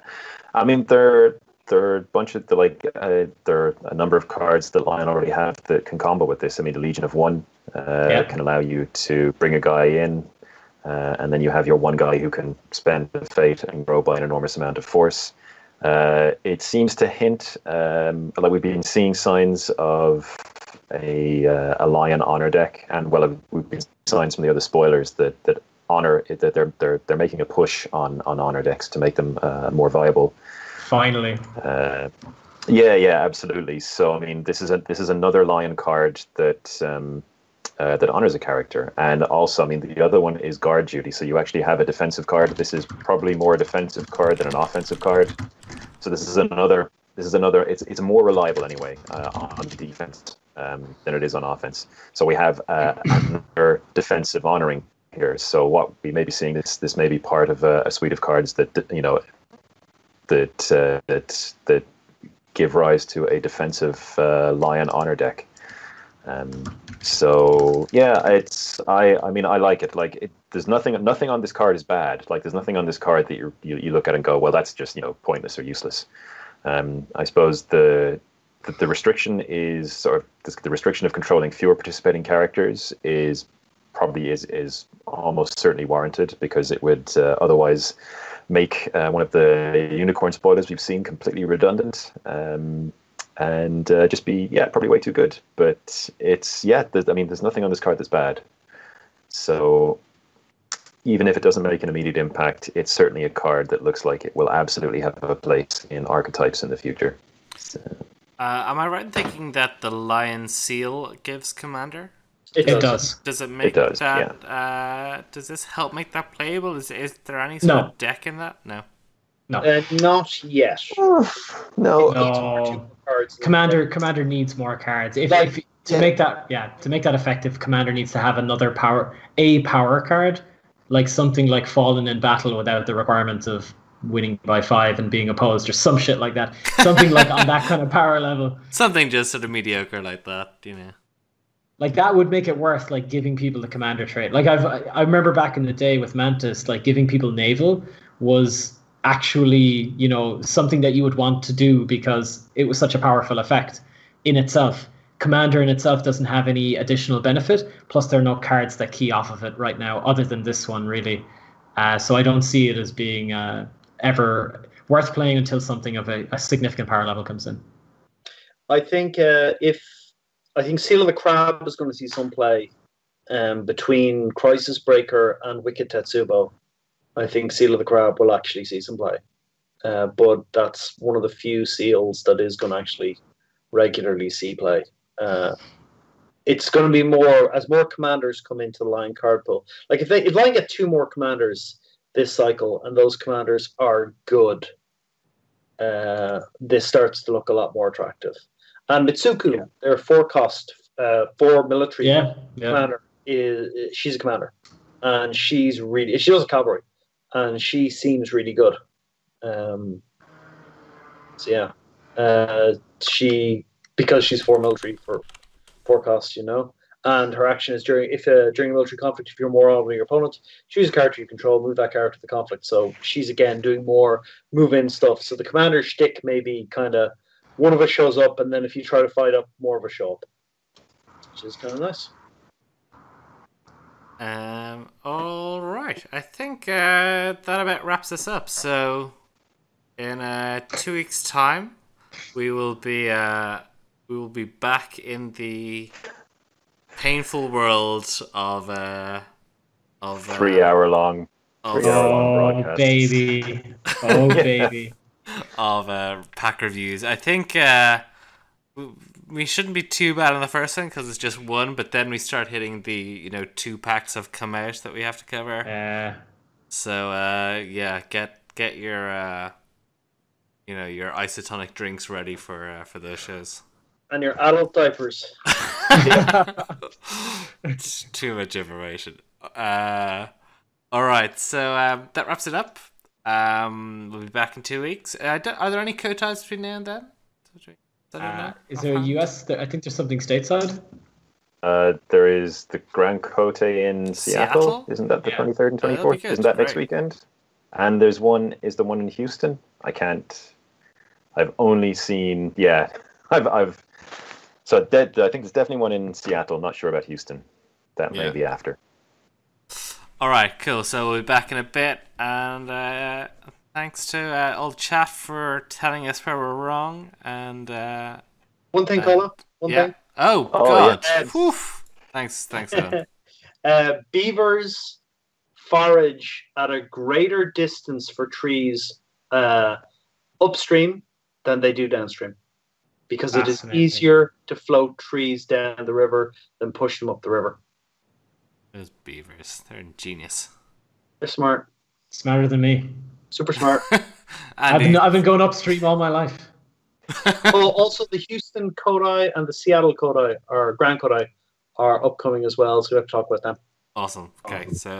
I mean, there are a bunch of there are a number of cards that Lion already have that can combo with this. I mean, the Legion of One can allow you to bring a guy in, and then you have your one guy who can spend the fate and grow by an enormous amount of force. It seems to hint, like we've been seeing signs of a Lion honor deck, and we've been signs from the other spoilers that honor that they're making a push on honor decks to make them more viable. Finally. Yeah, absolutely. So I mean, this is another Lion card that that honors a character. And also, I mean, the other one is guard duty. So you actually have a defensive card. This is probably more a defensive card than an offensive card. So this is another. It's more reliable anyway on defense than it is on offense. So we have another defensive honoring here. So what we may be seeing, this may be part of a suite of cards that that give rise to a defensive Lion honor deck. So yeah, I mean I like it. Like there's nothing on this card is bad. Like there's nothing on this card that you look at and go, well, that's just pointless or useless. I suppose the restriction is sort of the restriction of controlling fewer participating characters is almost certainly warranted, because it would otherwise make one of the unicorn spoilers we've seen completely redundant, and just be probably way too good. But there's nothing on this card that's bad. So even if it doesn't make an immediate impact, it's certainly a card that looks like it will absolutely have a place in archetypes in the future. So. Am I right in thinking that the Lion Seal gives Commander? It does. Does it make that? Yeah. Does this help make that playable? Is there any sort of deck in that? No. Not yet. No. Commander needs more cards. To make that effective, Commander needs to have another power card, like something like Fallen in Battle without the requirements of winning by 5 and being opposed, or some shit like that. Something like on that kind of power level. Something just sort of mediocre like that, Like that would make it worth like giving people the Commander trait. Like I remember back in the day with Mantis, like giving people Naval was actually, something that you would want to do because it was such a powerful effect in itself. Commander in itself doesn't have any additional benefit, plus there are no cards that key off of it right now other than this one, really. So I don't see it as being ever worth playing until something of a significant power level comes in. I think Seal of the Crab is going to see some play between Crisis Breaker and Wicked Tetsubo. I think Seal of the Crab will actually see some play. But that's one of the few seals that is going to actually regularly see play. It's going to be more as more commanders come into the Lion card pool. Like if Lion get 2 more commanders this cycle and those commanders are good, this starts to look a lot more attractive. And Mitsuku, their 4-cost, 4 military commander, she's a commander, and she does a cavalry, and she seems really good. Because she's 4 military for 4 cost, and her action is during a military conflict, if you're more on your opponent, choose a character you control, move that character to the conflict. So she's again doing more move-in stuff. So the commander shtick may be kind of one of us shows up, and then if you try to fight up, more of us show up, which is kind of nice. All right. I think that about wraps us up. So in 2 weeks' time, we will be back in the painful world of 3 hour long. Oh baby, baby. Of pack reviews. I think we shouldn't be too bad on the first one because it's just 1, but then we start hitting the 2 packs have come out that we have to cover. So get your your isotonic drinks ready for those shows. And your adult diapers. It's too much information. All right, so that wraps it up. We'll be back in 2 weeks. Are there any Koteis between now and then? Is there a US? I think there's something stateside. There is the Grand Cote in Seattle. Isn't that the 23rd and 24th? Isn't that next weekend? And there's one. Is the one in Houston? I've only seen. Yeah, So I think there's definitely one in Seattle. Not sure about Houston. That may be after. All right, cool. So we'll be back in a bit, and thanks to old chat for telling us where we're wrong. And one thing, Colm. One thing. Oh God! Yeah. Thanks, Eoin. Beavers forage at a greater distance for trees upstream than they do downstream, because it is easier to float trees down the river than push them up the river. Those beavers, they're genius. They're smart. Smarter than me. Super smart. I've been going upstream all my life. Oh, also the Houston Kodai and the Seattle Kodai, or Grand Kodai, are upcoming as well, so we have to talk about them. Awesome. Okay, so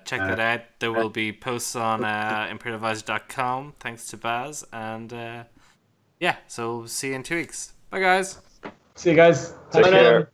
check that out. There will be posts on imperialadvisor.com, thanks to Baz. And yeah, so see you in 2 weeks. Bye, guys. See you guys. Take care.